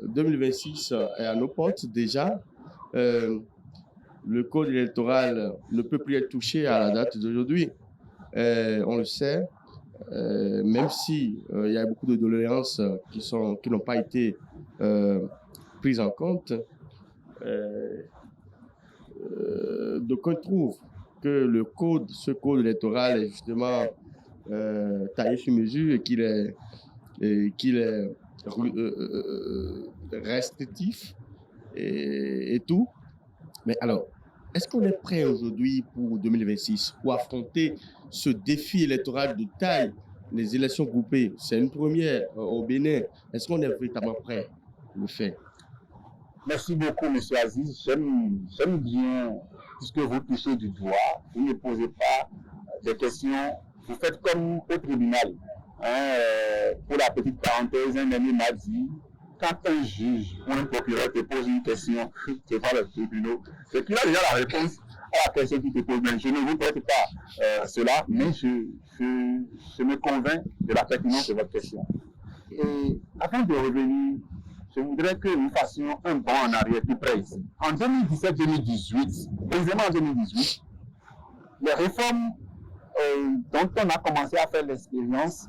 2026 est à nos portes déjà. Le code électoral ne peut plus être touché à la date d'aujourd'hui. On le sait, même si il y a beaucoup de doléances qui n'ont pas été prises en compte. Donc on trouve que ce code électoral est justement taillé sur mesure et qu'il est restrictif et tout. Mais alors, est-ce qu'on est prêt aujourd'hui pour 2026 pour affronter ce défi électoral de taille, les élections groupées? C'est une première au Bénin. Est-ce qu'on est véritablement prêt pour le faire? Merci beaucoup, M. Aziz. J'aime bien, puisque vous touchez du doigt, vous ne posez pas des questions, vous faites comme au tribunal. Pour la petite parenthèse, un ami m'a dit, quand un juge ou un procureur te pose une question devant le tribunal, c'est qu'il a déjà la réponse à la question qu'il te pose. Mais je ne vous prête pas cela, mais je me convainc de la pertinence de votre question. Et avant de revenir, je voudrais que nous fassions un bond en arrière plus près ici. En 2017-2018, précisément en 2018, les réformes dont on a commencé à faire l'expérience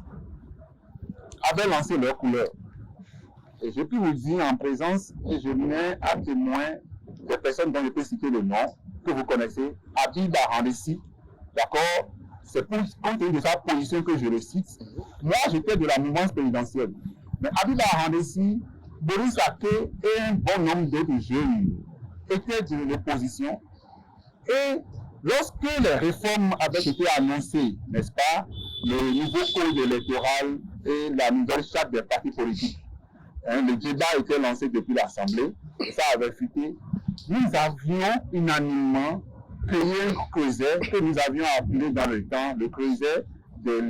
avaient lancé leur couleur. Et je peux vous dire en présence, et je mets à témoin des personnes dont je peux citer le nom, que vous connaissez, Habib Arandessi, d'accord? C'est compte tenu de sa position que je le cite. Moi, j'étais de la mouvance présidentielle. Mais Habib Arandessi, Boris Aké et un bon nombre d'autres jeunes étaient de l'opposition. Et lorsque les réformes avaient été annoncées, n'est-ce pas, le nouveau code électoral et la nouvelle charte des partis politiques, le débat était lancé depuis l'Assemblée, ça avait fuité. Nous avions unanimement créé un creuset que nous avions appelé dans le temps le creuset des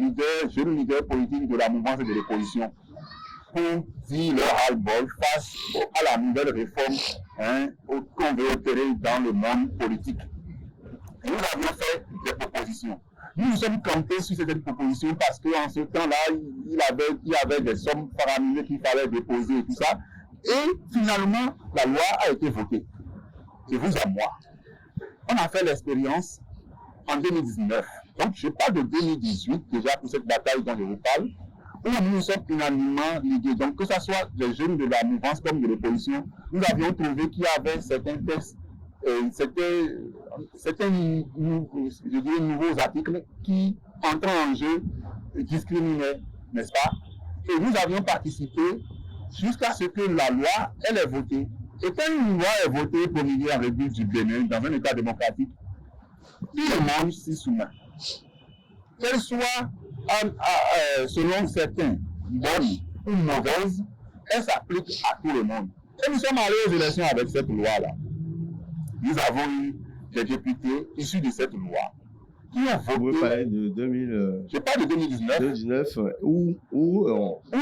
jeunes leaders politiques de la mouvance et de l'opposition, pour dire leur ras-le-bol face à la nouvelle réforme qu'on veut opérer dans le monde politique. Et nous avions fait des propositions. Nous nous sommes campés sur cette proposition parce qu'en ce temps-là, il y avait des sommes faramineuses qu'il fallait déposer et tout ça. Et finalement, la loi a été votée. De vous à moi. On a fait l'expérience en 2019. Donc, je parle de 2018 déjà pour cette bataille dont je vous parle, où nous sommes unanimement ligués. Donc, que ce soit des jeunes de la mouvance comme de l'opposition, nous avions trouvé qu'il y avait certains textes, certains nouveaux articles qui entraient en jeu, discriminaient, n'est-ce pas? Et nous avions participé jusqu'à ce que la loi, elle est votée. Et quand une loi est votée promulguée en République du Bénin, dans un État démocratique, tout le monde s'y soumet. Qu'elle soit, selon certains, bonne ou mauvaise, elle s'applique à tout le monde. Et nous sommes allés aux élections avec cette loi-là. Nous avons eu des députés issus de cette loi qui ont voté. Vous parlez de 2000. Je parle de 2019. 2019, où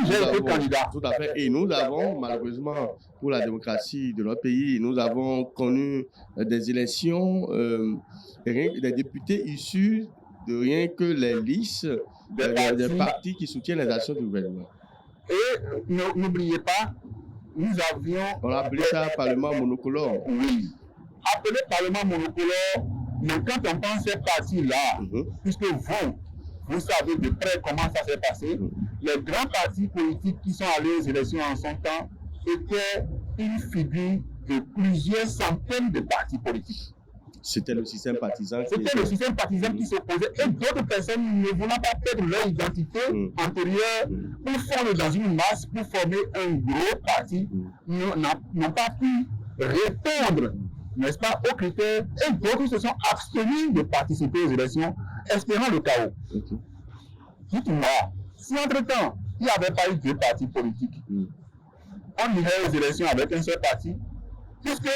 j'ai été candidat. Tout à fait. Et nous avons, malheureusement, pour la démocratie de notre pays, nous avons connu des élections, des députés issus de rien que les listes des partis qui soutiennent les actions du gouvernement. Et n'oubliez pas, nous avions... On a appelé ça Parlement monocolore. Oui. Appelé Parlement monocolore, mais quand on pense à ces partis-là, puisque vous savez de près comment ça s'est passé, les grands partis politiques qui sont allés aux élections en son temps étaient une figure de plusieurs centaines de partis politiques. C'était le système partisan. C'était le système partisan qui s'opposait et d'autres personnes ne voulant pas perdre leur identité antérieure pour fondre dans une masse, pour former un gros parti, n'ont pas pu répondre, n'est-ce pas, aux critères et d'autres se sont abstenus de participer aux élections, espérant le chaos. Dites-moi, si entre-temps, il n'y avait pas eu deux partis politiques, on irait aux élections avec un seul parti, puisque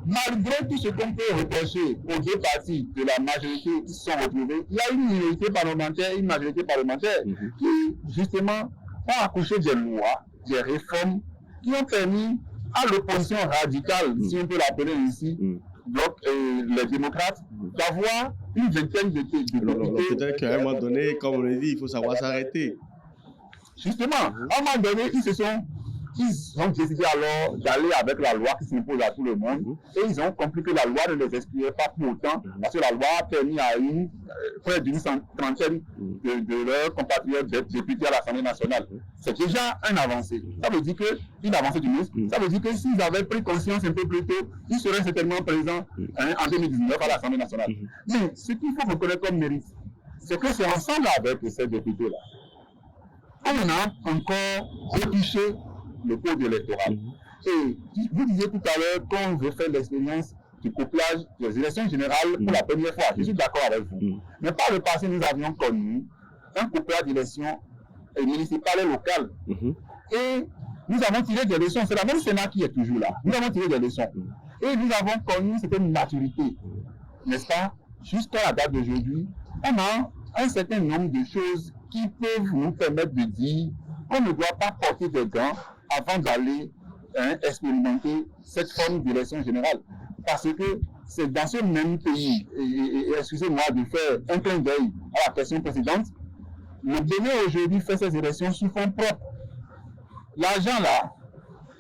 malgré tout ce qu'on peut reprocher aux deux partis de la majorité qui se sont retrouvés, il y a une minorité parlementaire, une majorité parlementaire qui, justement, ont accouché des lois, des réformes qui ont permis à l'opposition radicale, si on peut l'appeler ici, donc les démocrates, d'avoir une vingtaine de députés. Peut-être qu'à un moment donné, comme on le dit, il faut savoir s'arrêter. Justement, à un moment donné, ils ont décidé alors d'aller avec la loi qui s'impose à tout le monde et ils ont compris que la loi ne les excluait pas pour autant parce que la loi a permis à près d'une trentaine de leurs compatriotes d'être députés à l'Assemblée nationale. C'est déjà une avancée. Ça veut dire que, une avancée du ministre, ça veut dire que s'ils avaient pris conscience un peu plus tôt, ils seraient certainement présents en 2019 à l'Assemblée nationale. Mais ce qu'il faut reconnaître comme mérite, c'est que c'est ensemble avec ces députés-là, on a encore retouché le code électoral. Et vous disiez tout à l'heure qu'on veut faire l'expérience du couplage des élections générales pour la première fois. Je suis d'accord avec vous. Mais par le passé, nous avions connu un couplage d'élections municipales et locales. Et nous avons tiré des leçons. C'est la même Sénat qui est toujours là. Nous avons tiré des leçons. Et nous avons connu certaine maturité. N'est-ce pas? Jusqu'à la date d'aujourd'hui, on a un certain nombre de choses qui peuvent nous permettre de dire qu'on ne doit pas porter des gants avant d'aller expérimenter cette forme d'élection générale. Parce que c'est dans ce même pays, et excusez-moi de faire un clin d'œil à la question précédente, le Bénin aujourd'hui fait ses élections sous fonds propres. L'argent là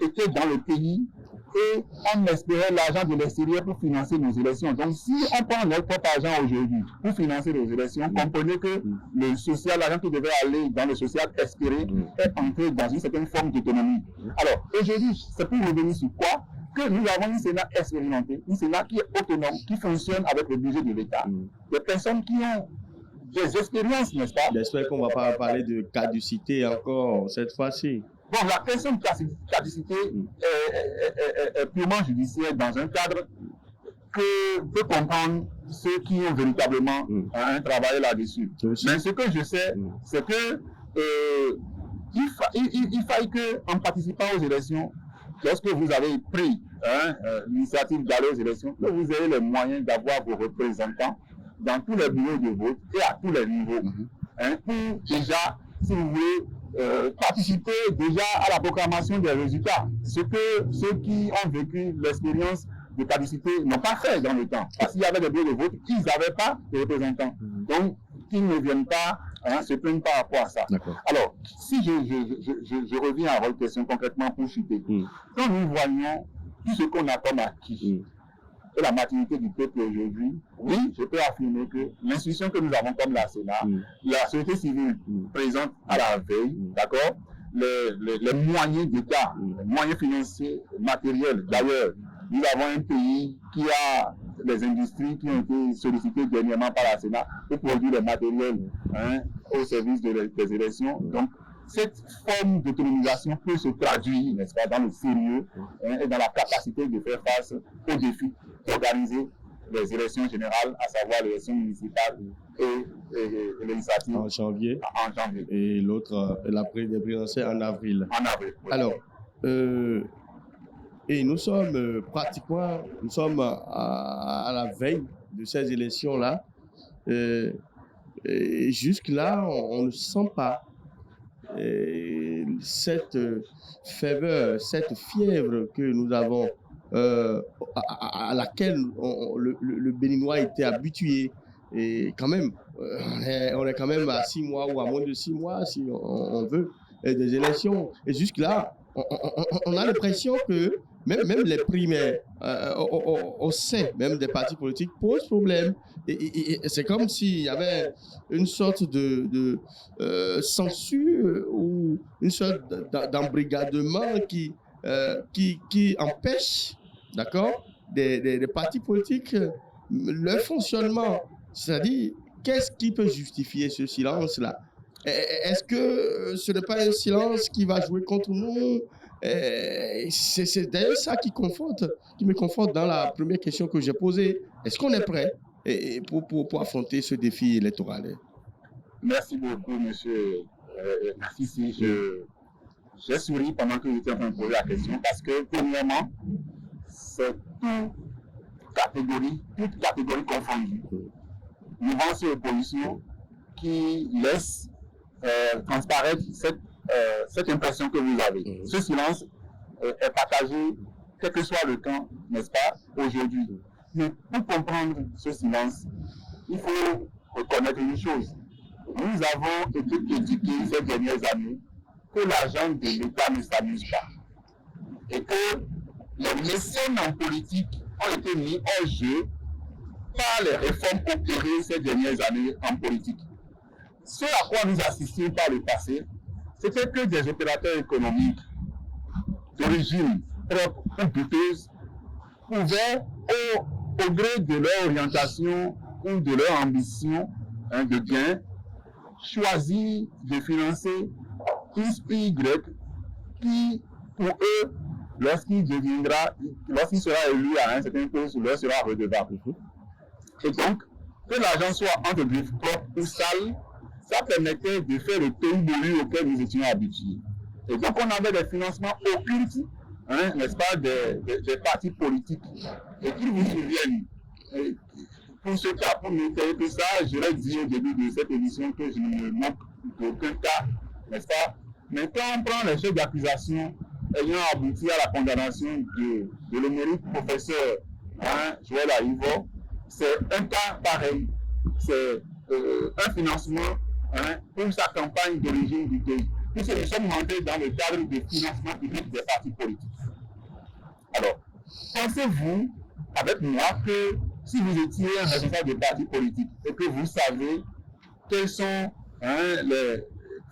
était dans le pays et on espérait l'argent de l'extérieur pour financer nos élections. Donc si on prend notre propre argent aujourd'hui pour financer nos élections, comprenez que le social, l'argent qui devait aller dans le social espéré est entré dans une certaine forme d'autonomie. Alors aujourd'hui, c'est pour revenir sur quoi que nous avons une Sénat expérimentée, une Sénat qui est autonome, qui fonctionne avec le budget de l'État. Des personnes qui ont des expériences, n'est-ce pas? J'espère qu'on ne va pas parler de caducité encore cette fois-ci. Bon, la question de caducité est purement judiciaire dans un cadre que peut comprendre ceux qui ont véritablement travaillé là-dessus. Mais ce que je sais, c'est que il faille qu'en participant aux élections, lorsque vous avez pris l'initiative d'aller aux élections, que vous ayez les moyens d'avoir vos représentants dans tous les bureaux de vote et à tous les niveaux. Pour déjà, si vous voulez, participer déjà à la proclamation des résultats. Ce que ceux qui ont vécu l'expérience de caducité n'ont pas fait dans le temps. Parce qu'il y avait des bureaux de vote, ils n'avaient pas de représentants. Donc, qu'ils ne viennent pas se plaindre par rapport à ça. Alors, si je reviens à votre question concrètement pour chuter, quand nous voyons tout ce qu'on a comme acquis, et la maturité du peuple aujourd'hui, oui, je peux affirmer que l'institution que nous avons comme la Sénat, la société civile présente à la veille, d'accord, les moyens d'État, les moyens financiers, matériels. D'ailleurs, nous avons un pays qui a des industries qui ont été sollicitées dernièrement par la Sénat pour produire des matériels au service des élections. Donc, cette forme d'autonomisation peut se traduire, n'est-ce pas, dans le sérieux et dans la capacité de faire face aux défis d'organiser les élections générales, à savoir l'élection municipale et législative en janvier. Et l'autre, la présidentielle en avril. En avril. Oui. Alors, et nous sommes pratiquement, à la veille de ces élections-là. Et jusque-là, on ne sent pas cette ferveur, cette fièvre que nous avons, à laquelle le Béninois était habitué. Et quand même, on est quand même à 6 mois ou à moins de 6 mois, si on veut, des élections. Et jusque-là, on a l'impression que même les primaires au sein même des partis politiques posent problème. Et c'est comme s'il y avait une sorte de censure ou une sorte d'embrigadement qui empêche d'accord, des partis politiques, leur fonctionnement, c'est-à-dire, qu'est-ce qui peut justifier ce silence-là? Est-ce que ce n'est pas un silence qui va jouer contre nous? C'est d'ailleurs ça qui me conforte dans la première question que j'ai posée. Est-ce qu'on est prêt pour affronter ce défi électoral? Merci beaucoup, monsieur. Ici, j'ai souri pendant que j'étais en train de poser la question parce que, premièrement, c'est toute catégorie confondue. Nous avons ces oppositions qui laissent transparaître cette impression que vous avez. Ce silence est partagé, quel que soit le camp, n'est-ce pas, aujourd'hui. Mais pour comprendre ce silence, il faut reconnaître une chose. Nous avons été éduqués ces dernières années que l'argent de l'État ne s'amuse pas. Et que les mécènes en politique ont été mis en jeu par les réformes opérées ces dernières années en politique. Ce à quoi nous assistions par le passé, c'était que des opérateurs économiques d'origine propre ou douteuse pouvaient, au gré de leur orientation ou de leur ambition de gain, choisir de financer X ou Y qui, pour eux, lorsqu'il sera élu à un certain poste, leur sera redevable. Et donc, que l'argent soit entre griffes propres ou sales, ça permettait de faire le pays auquel nous étions habitués. Et donc, on avait des financements occultes, n'est-ce pas, des partis politiques. Et qu'ils vous souviennent, pour ce cas, pour m'étayer tout ça, je l'ai dit au début de cette émission que je ne manque d'aucun cas, n'est-ce pas? Mais quand on prend les chefs d'accusation ayant abouti à la condamnation de l'émérite professeur Joël Aïvo, c'est un cas pareil. C'est un financement pour sa campagne d'origine du pays. Puisque nous sommes rentrés dans le cadre de financement public des partis politiques. Alors, pensez-vous avec moi que si vous étiez un responsable de parti politique et que vous savez quelles sont les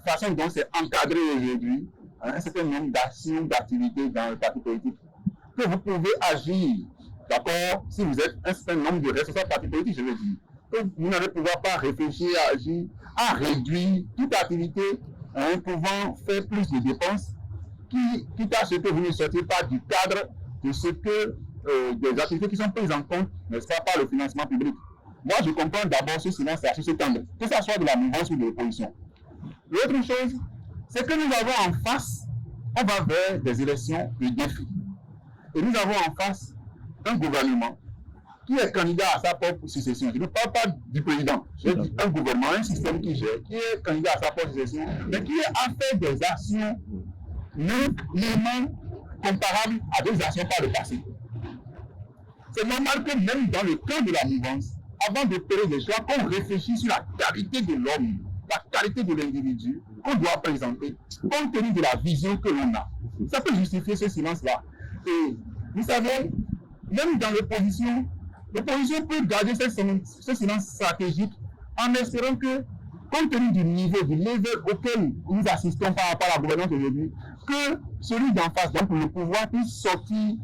façons dont c'est encadré aujourd'hui, un certain nombre d'actions, d'activités dans le parti politique, que vous pouvez agir, d'accord, si vous êtes un certain nombre de responsables de parti politique, je veux dire, que vous n'allez pouvoir pas réfléchir à agir, à réduire toute activité pouvant faire plus de dépenses, quitte à ce que vous ne sortiez pas du cadre de ce que des activités qui sont prises en compte, n'est-ce pas, par le financement public. Moi, je comprends d'abord ce silence à ce temps, que ce soit de la mouvance ou de l'opposition. L'autre chose, c'est que nous avons en face, on va vers des élections de défi. Et nous avons en face un gouvernement qui est candidat à sa propre succession. Je ne parle pas du président. Je dis un gouvernement, un système qui gère, qui est candidat à sa propre succession, mais qui a fait des actions non comparables à des actions par le passé. C'est normal que même dans le camp de la mouvance, avant d'opérer des choix, qu'on réfléchisse sur la qualité de l'homme, la qualité de l'individu qu'on doit présenter, compte tenu de la vision que l'on a. Ça peut justifier ce silence-là. Et vous savez, même dans l'opposition peut garder ce silence stratégique en espérant que, compte tenu du niveau, du level auquel nous assistons par rapport à la gouvernance aujourd'hui, que celui d'en face, donc le pouvoir, puisse sortir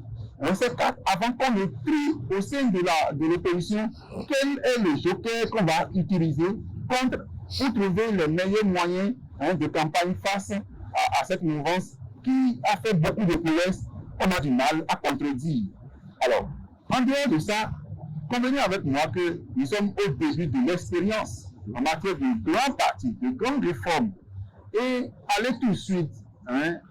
ces cartes avant qu'on ne trie au sein de l'opposition quel est le joker qu'on va utiliser pour trouver les meilleurs moyens de campagne face à cette mouvance qui a fait beaucoup de prouesses qu'on a du mal à contredire. Alors, en dehors de ça, convenez avec moi que nous sommes au début de l'expérience en matière de grands partis, de grandes réformes, et aller tout de suite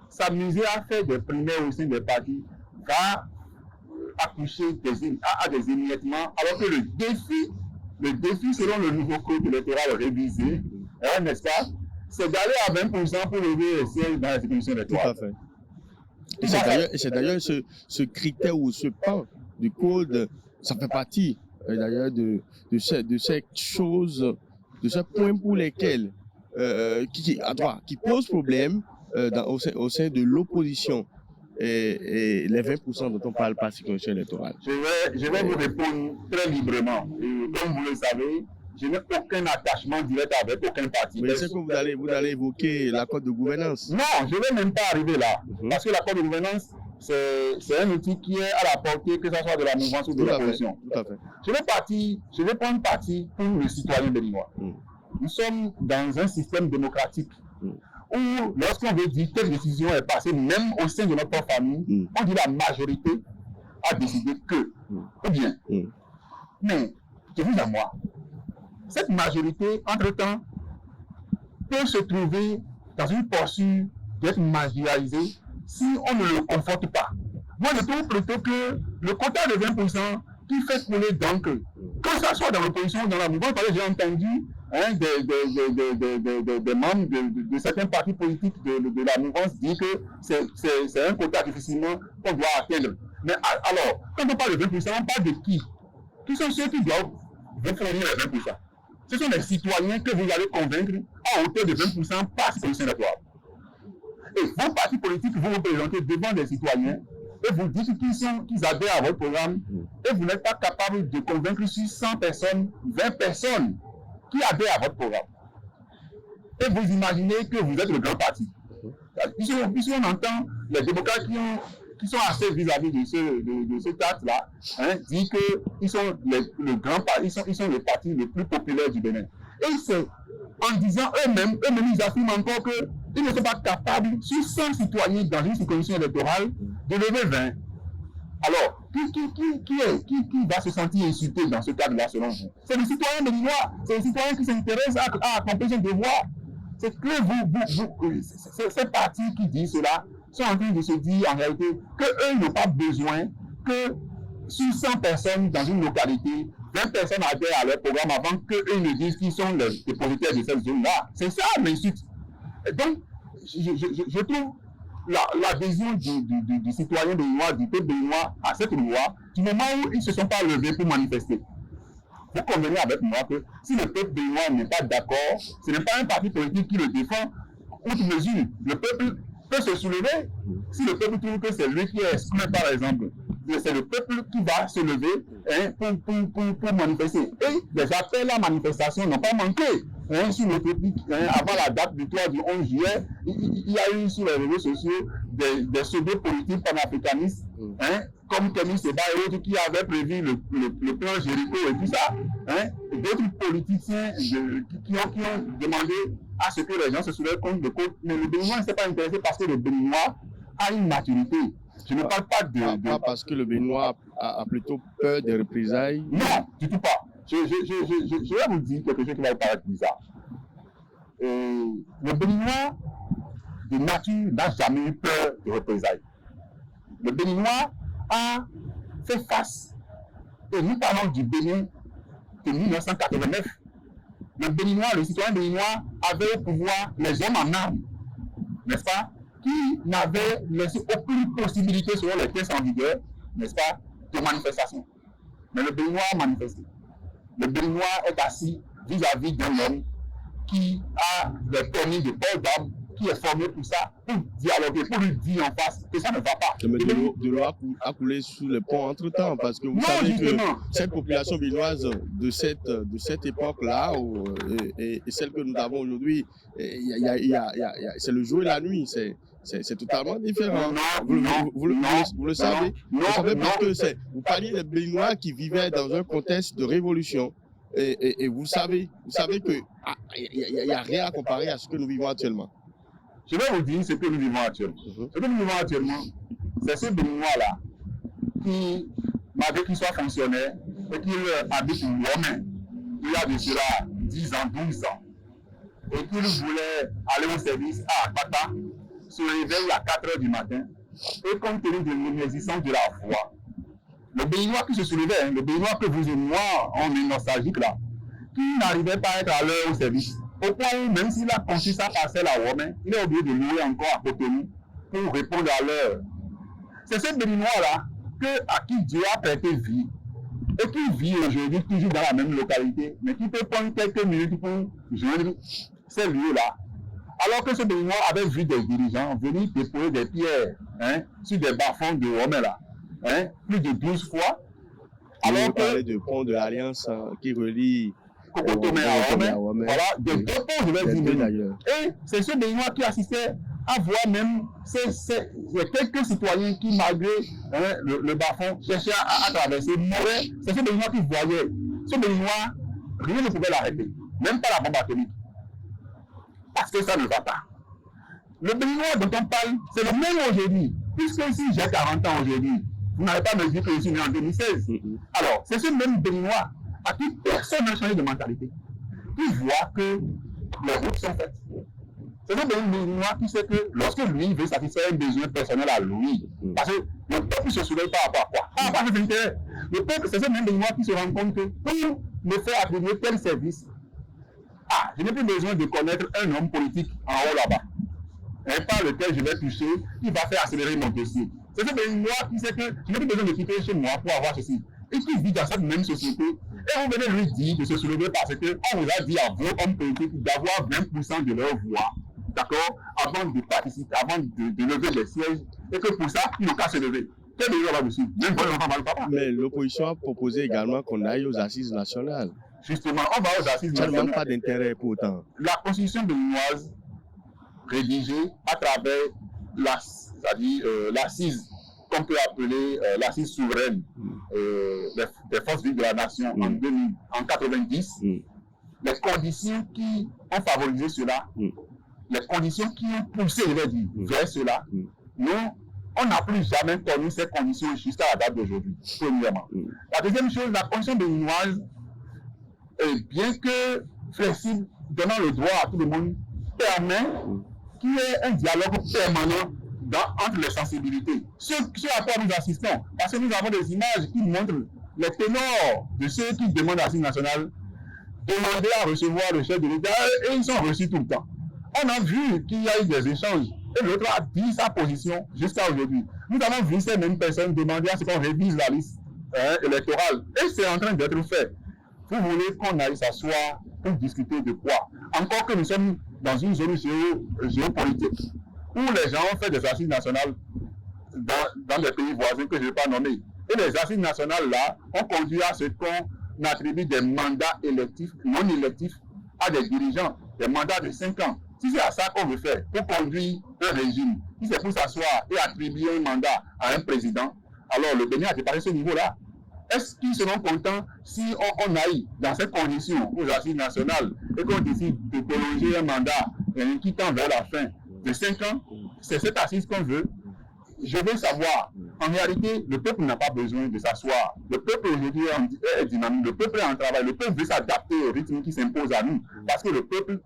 s'amuser à faire des primaires au sein des partis va accoucher à des émiettements, alors que le défi selon le nouveau code électoral révisé, n'est-ce pas, c'est d'aller à 20% pour lever les sièges dans la circonscription électorale. Tout à fait. Et c'est d'ailleurs ce critère ou ce pan du code, ça fait partie d'ailleurs de cette chose, de ce point pour lesquels qui pose problème au sein de l'opposition. Et les 20% dont on parle par circonscription électorale. Je vais vous répondre très librement. Et comme vous le savez, je n'ai aucun attachement direct avec aucun parti. Mais c'est que vous allez évoquer l'accord de gouvernance. Non, je ne vais même pas arriver là. Parce que l'accord de gouvernance c'est un outil qui est à la portée, que ce soit de la mouvance ou de l'opposition. Tout à fait. Je vais prendre parti pour le citoyen béninois. Nous sommes dans un système démocratique où, lorsqu'on veut dire quelle décision est passée, même au sein de notre famille, on dit la majorité a décidé que, ou bien. Mais, je vous à moi, cette majorité, entre-temps, peut se trouver dans une posture d'être marginalisée si on ne le conforte pas. Moi, je trouve plutôt que le quota de 20% qui fait couler donc, que ce soit dans l'opposition ou dans la mouvance, j'ai entendu des membres de certains partis politiques de la mouvance dire que c'est un quota difficilement qu'on doit atteindre. Mais alors, quand on parle de 20%, on parle de qui? Qui sont ceux qui doivent vous fournir les 20%? Ce sont les citoyens que vous allez convaincre à hauteur de 20% par disposition électorale. Et vos partis politiques vous représentez devant des citoyens et vous dites qu'ils adhèrent à votre programme et vous n'êtes pas capable de convaincre sur 100 personnes, 20 personnes qui adhèrent à votre programme. Et vous imaginez que vous êtes le grand parti. Puisqu'on entend les démocrates qui sont assez vis-à-vis de cet acte-là, dire qu'ils sont le grand parti, ils sont le parti le plus populaire du Bénin. Et c'est en disant eux-mêmes, ils affirment encore qu'ils ne sont pas capables, sur 100 citoyens dans une circonscription électorale, de lever 20. Alors, qui va se sentir insulté dans ce cadre-là, selon vous? C'est le citoyen béninois, c'est le citoyen qui s'intéresse à accomplir son devoir. C'est que ces partis qui disent cela sont en train de se dire en réalité qu'eux n'ont pas besoin que sur 100 personnes dans une localité, 20 personnes adhèrent à leur programme avant qu'eux ne disent qu'ils sont les dépositaires de cette zone-là. C'est ça l'insulte. Donc, je trouve l'adhésion du citoyen béninois, du peuple béninois à cette loi, du moment où ils ne se sont pas levés pour manifester. Vous convenez avec moi que si le peuple béninois n'est pas d'accord, ce n'est pas un parti politique qui le défend outre mesure. Le peuple peut se soulever. Si le peuple trouve que c'est lui qui est exclu, par exemple, c'est le peuple qui va se lever pour manifester. Et les appels à manifestation n'ont pas manqué. Sur le topic, avant la date du 3 du 11 juillet, il y a eu sur les réseaux sociaux des pseudo-politiques panafricanistes, comme Kémy Séba et autres qui avaient prévu le plan Jéricho et tout ça. D'autres politiciens qui ont demandé à ce que les gens se soulèvent contre le code. Mais le Béninois ne s'est pas intéressé parce que le Béninois a une maturité. Je ne parle pas Pas parce que le Béninois a plutôt peur des représailles. Non, du tout pas. Je vais vous dire quelque chose qui va vous paraître bizarre. Le Béninois, de nature, n'a jamais eu peur de représailles. Le Béninois a fait face, et nous parlons du Bénin de 1989. Le Béninois, le citoyen béninois avait au pouvoir les hommes en armes, n'est-ce pas, qui n'avaient laissé aucune possibilité selon les textes en vigueur, n'est-ce pas, de manifestation. Mais le Béninois a manifesté. Le Béninois est assis vis-à-vis d'un homme qui a le permis de port d'armes, qui est formé pour ça, pour dialoguer, pour lui dire en face que ça ne va pas. Mais de l'eau a coulé sous le pont entre-temps, parce que vous savez que cette population béninoise de cette époque-là, et celle que nous avons aujourd'hui, c'est le jour et la nuit, c'est totalement différent. Vous le savez. Vous savez parce que vous parliez des Béninois qui vivaient dans un contexte de révolution. Et vous savez qu'il n'y a rien à comparer à ce que nous vivons actuellement. Je vais vous dire ce que nous vivons actuellement. Ce que nous vivons actuellement, c'est ce Béninois-là qui, malgré qu'il soit fonctionnaire et qu'il habite Lomé, il y a de cela 10 ans, 12 ans, et qu'il voulait aller au service à Akpata, se réveille à 4 h du matin, et compte tenu de l'inexistence de la voie, le Béninois qui se soulevait, le Béninois que vous et moi, on est nostalgique là, qui n'arrivait pas à être à l'heure au service, au point où même s'il a conçu sa parcelle à Rome, il est obligé de louer encore à Cotonou pour répondre à l'heure. C'est ce Béninois-là à qui Dieu a prêté vie et qui vit aujourd'hui toujours dans la même localité, mais qui peut prendre quelques minutes pour joindre ces lieux-là. Alors que ce Béninois avait vu des dirigeants venir déposer des pierres sur des bas-fonds de Rome là, plus de 12 fois. Alors que parlait du pont de l'Alliance qui relie Kokotomé à Rome, voilà, des deux ponts, je vais dire. Et c'est ce Béninois qui assistait à voir même les quelques citoyens qui, malgré le bas-fond, cherchaient à traverser, mouraient. C'est ce Béninois qui voyait. Ce Béninois, rien ne pouvait l'arrêter, même pas la bombe atomique. Parce que ça ne va pas. Le Béninois dont on parle, c'est le même aujourd'hui. Puisque si j'ai 40 ans aujourd'hui, vous n'avez pas me dire que je suis né en 2016. Alors, c'est ce même Béninois à qui personne n'a changé de mentalité, qui voit que les routes sont faites. C'est ce même Béninois qui sait que lorsque lui veut satisfaire un besoin personnel à lui, parce que le peuple se soulève par rapport à quoi? Par rapport à ses intérêts. Le peuple, c'est ce même Béninois qui se rend compte que pour me faire attribuer tel service, je n'ai plus besoin de connaître un homme politique en haut là-bas, par lequel je vais toucher, qui va faire accélérer mon dossier. C'est ce Béninois qui sait que je n'ai plus besoin de quitter chez moi pour avoir ceci. Et qui vit dans cette même société. Et vous venez lui dire de se soulever parce qu'on vous a dit à vos hommes politiques d'avoir 20% de leur voix, d'accord, avant de participer, avant de lever les sièges, et que pour ça, ils n'ont qu'à se lever. Quel est là-dessus? Mais l'opposition a proposé également qu'on aille aux assises nationales. Justement, on va aux assises nationales. Ça n'a même pas d'intérêt pour autant. La constitution béninoise, rédigée à travers l'assise qu'on peut appeler l'assise souveraine des forces vives de la nation en 90, les conditions qui ont favorisé cela, les conditions qui ont poussé, je vais dire, vers cela, nous, on n'a plus jamais connu ces conditions jusqu'à la date d'aujourd'hui, premièrement. La deuxième chose, la constitution béninoise, bien que flexible, donnant le droit à tout le monde, permet qu'il y ait un dialogue permanent entre les sensibilités. Ce à quoi nous assistons, parce que nous avons des images qui montrent les ténors de ceux qui demandent à l'Assise nationale demander à recevoir le chef de l'État et ils sont reçus tout le temps. On a vu qu'il y a eu des échanges et l'autre a dit sa position jusqu'à aujourd'hui. Nous avons vu ces mêmes personnes demander à ce qu'on révise la liste électorale et c'est en train d'être fait. Vous voulez qu'on aille s'asseoir pour discuter de quoi? Encore que nous sommes dans une zone géopolitique où les gens ont fait des assises nationales dans des pays voisins que je ne vais pas nommer. Et les assises nationales là ont conduit à ce qu'on attribue des mandats électifs, non électifs à des dirigeants, des mandats de 5 ans. Si c'est à ça qu'on veut faire, pour conduire un régime, si c'est pour s'asseoir et attribuer un mandat à un président, alors le Bénin a dépassé ce niveau-là. Est-ce qu'ils seront contents si on aille dans ces conditions aux assises nationales et qu'on décide de prolonger un mandat qui tend vers la fin de 5 ans? C'est cette assise qu'on veut. Je veux savoir, en réalité, le peuple n'a pas besoin de s'asseoir. Le peuple aujourd'hui est dynamique, le peuple est en travail, le peuple veut s'adapter au rythme qui s'impose à nous. Parce que le peuple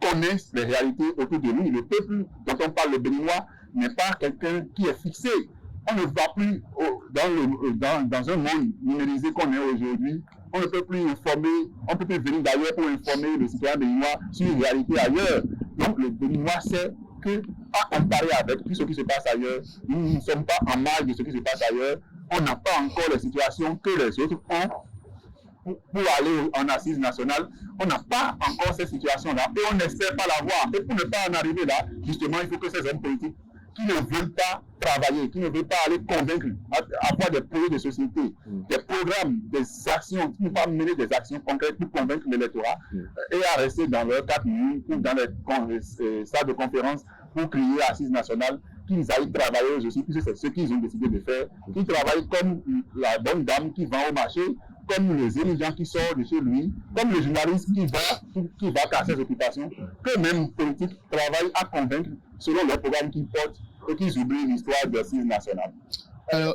connaît les réalités autour de lui. Le peuple dont on parle, le Béninois, n'est pas quelqu'un qui est fixé. On ne va plus dans un monde numérisé qu'on est aujourd'hui. On ne peut plus informer, on ne peut plus venir d'ailleurs pour informer le citoyen béninois sur une réalité ailleurs. Donc le Béninois sait que, à comparer avec tout ce qui se passe ailleurs, nous ne sommes pas en marge de ce qui se passe ailleurs. On n'a pas encore les situations que les autres ont pour aller en assise nationale. On n'a pas encore ces situations-là et on n'espère pas l'avoir. Et pour ne pas en arriver là, justement, il faut que ces hommes politiques qui ne veulent pas travailler, qui ne veulent pas aller convaincre, avoir des projets de société, des programmes, des actions, qui ne vont pas mener des actions concrètes pour convaincre l'électorat et à rester dans leurs 4 minutes ou dans les salles de conférence pour crier assise nationale, qu'ils aillent travailler aussi, puisque c'est ce qu'ils ont décidé de faire, qu'ils travaillent comme la bonne dame qui va au marché, comme les étudiants qui sortent de chez lui, comme le journaliste qui va casser ses occupations, que même politiques travaillent à convaincre selon leur programme qu'ils portent et qu'ils oublient l'histoire de l'assise nationale. Alors,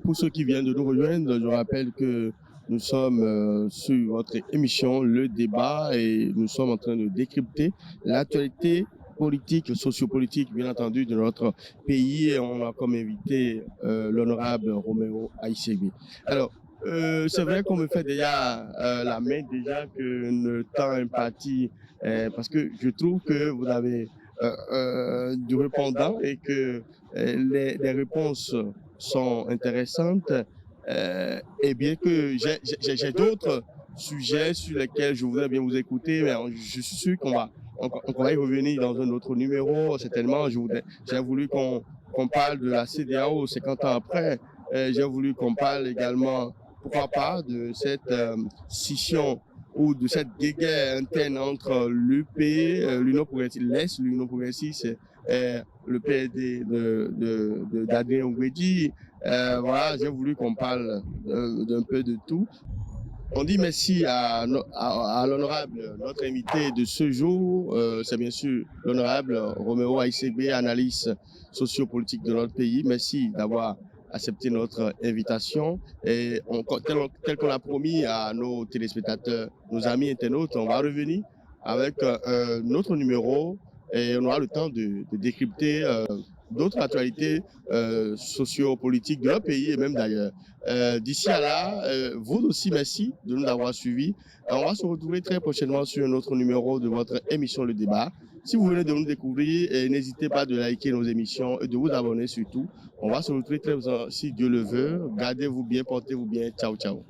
pour ceux qui viennent de nous rejoindre, je rappelle que nous sommes sur votre émission Le Débat et nous sommes en train de décrypter l'actualité politique, sociopolitique, bien entendu, de notre pays et on a comme invité l'honorable Roméo Aïssegui. Alors, c'est vrai qu'on me fait déjà la main, déjà que le temps imparti, parce que je trouve que vous avez du répondant et que les réponses sont intéressantes et bien que j'ai d'autres sujets sur lesquels je voudrais bien vous écouter, mais je suis sûr qu'on va y revenir dans un autre numéro. Certainement, j'ai voulu qu'on parle de la CEDEAO 50 ans après. J'ai voulu qu'on parle également, pourquoi pas, de cette scission ou de cette guerre interne entre l'UP, l'Union progressiste, l'Union progressiste le PhD d'Adrien Ouédi. Voilà, j'ai voulu qu'on parle d'un peu de tout. On dit merci à l'honorable, notre invité de ce jour, c'est bien sûr l'honorable Romeo Aïssegbe, analyste sociopolitique de notre pays. Merci d'avoir accepté notre invitation. Et tel qu'on l'a promis à nos téléspectateurs, nos amis internautes, on va revenir avec notre numéro et on aura le temps de décrypter d'autres actualités sociopolitiques de notre pays et même d'ailleurs. D'ici à là, vous aussi, merci de nous avoir suivis. On va se retrouver très prochainement sur un autre numéro de votre émission Le Débat. Si vous venez de nous découvrir, n'hésitez pas de liker nos émissions et de vous abonner surtout. On va se retrouver très bientôt si Dieu le veut. Gardez-vous bien, portez-vous bien. Ciao, ciao.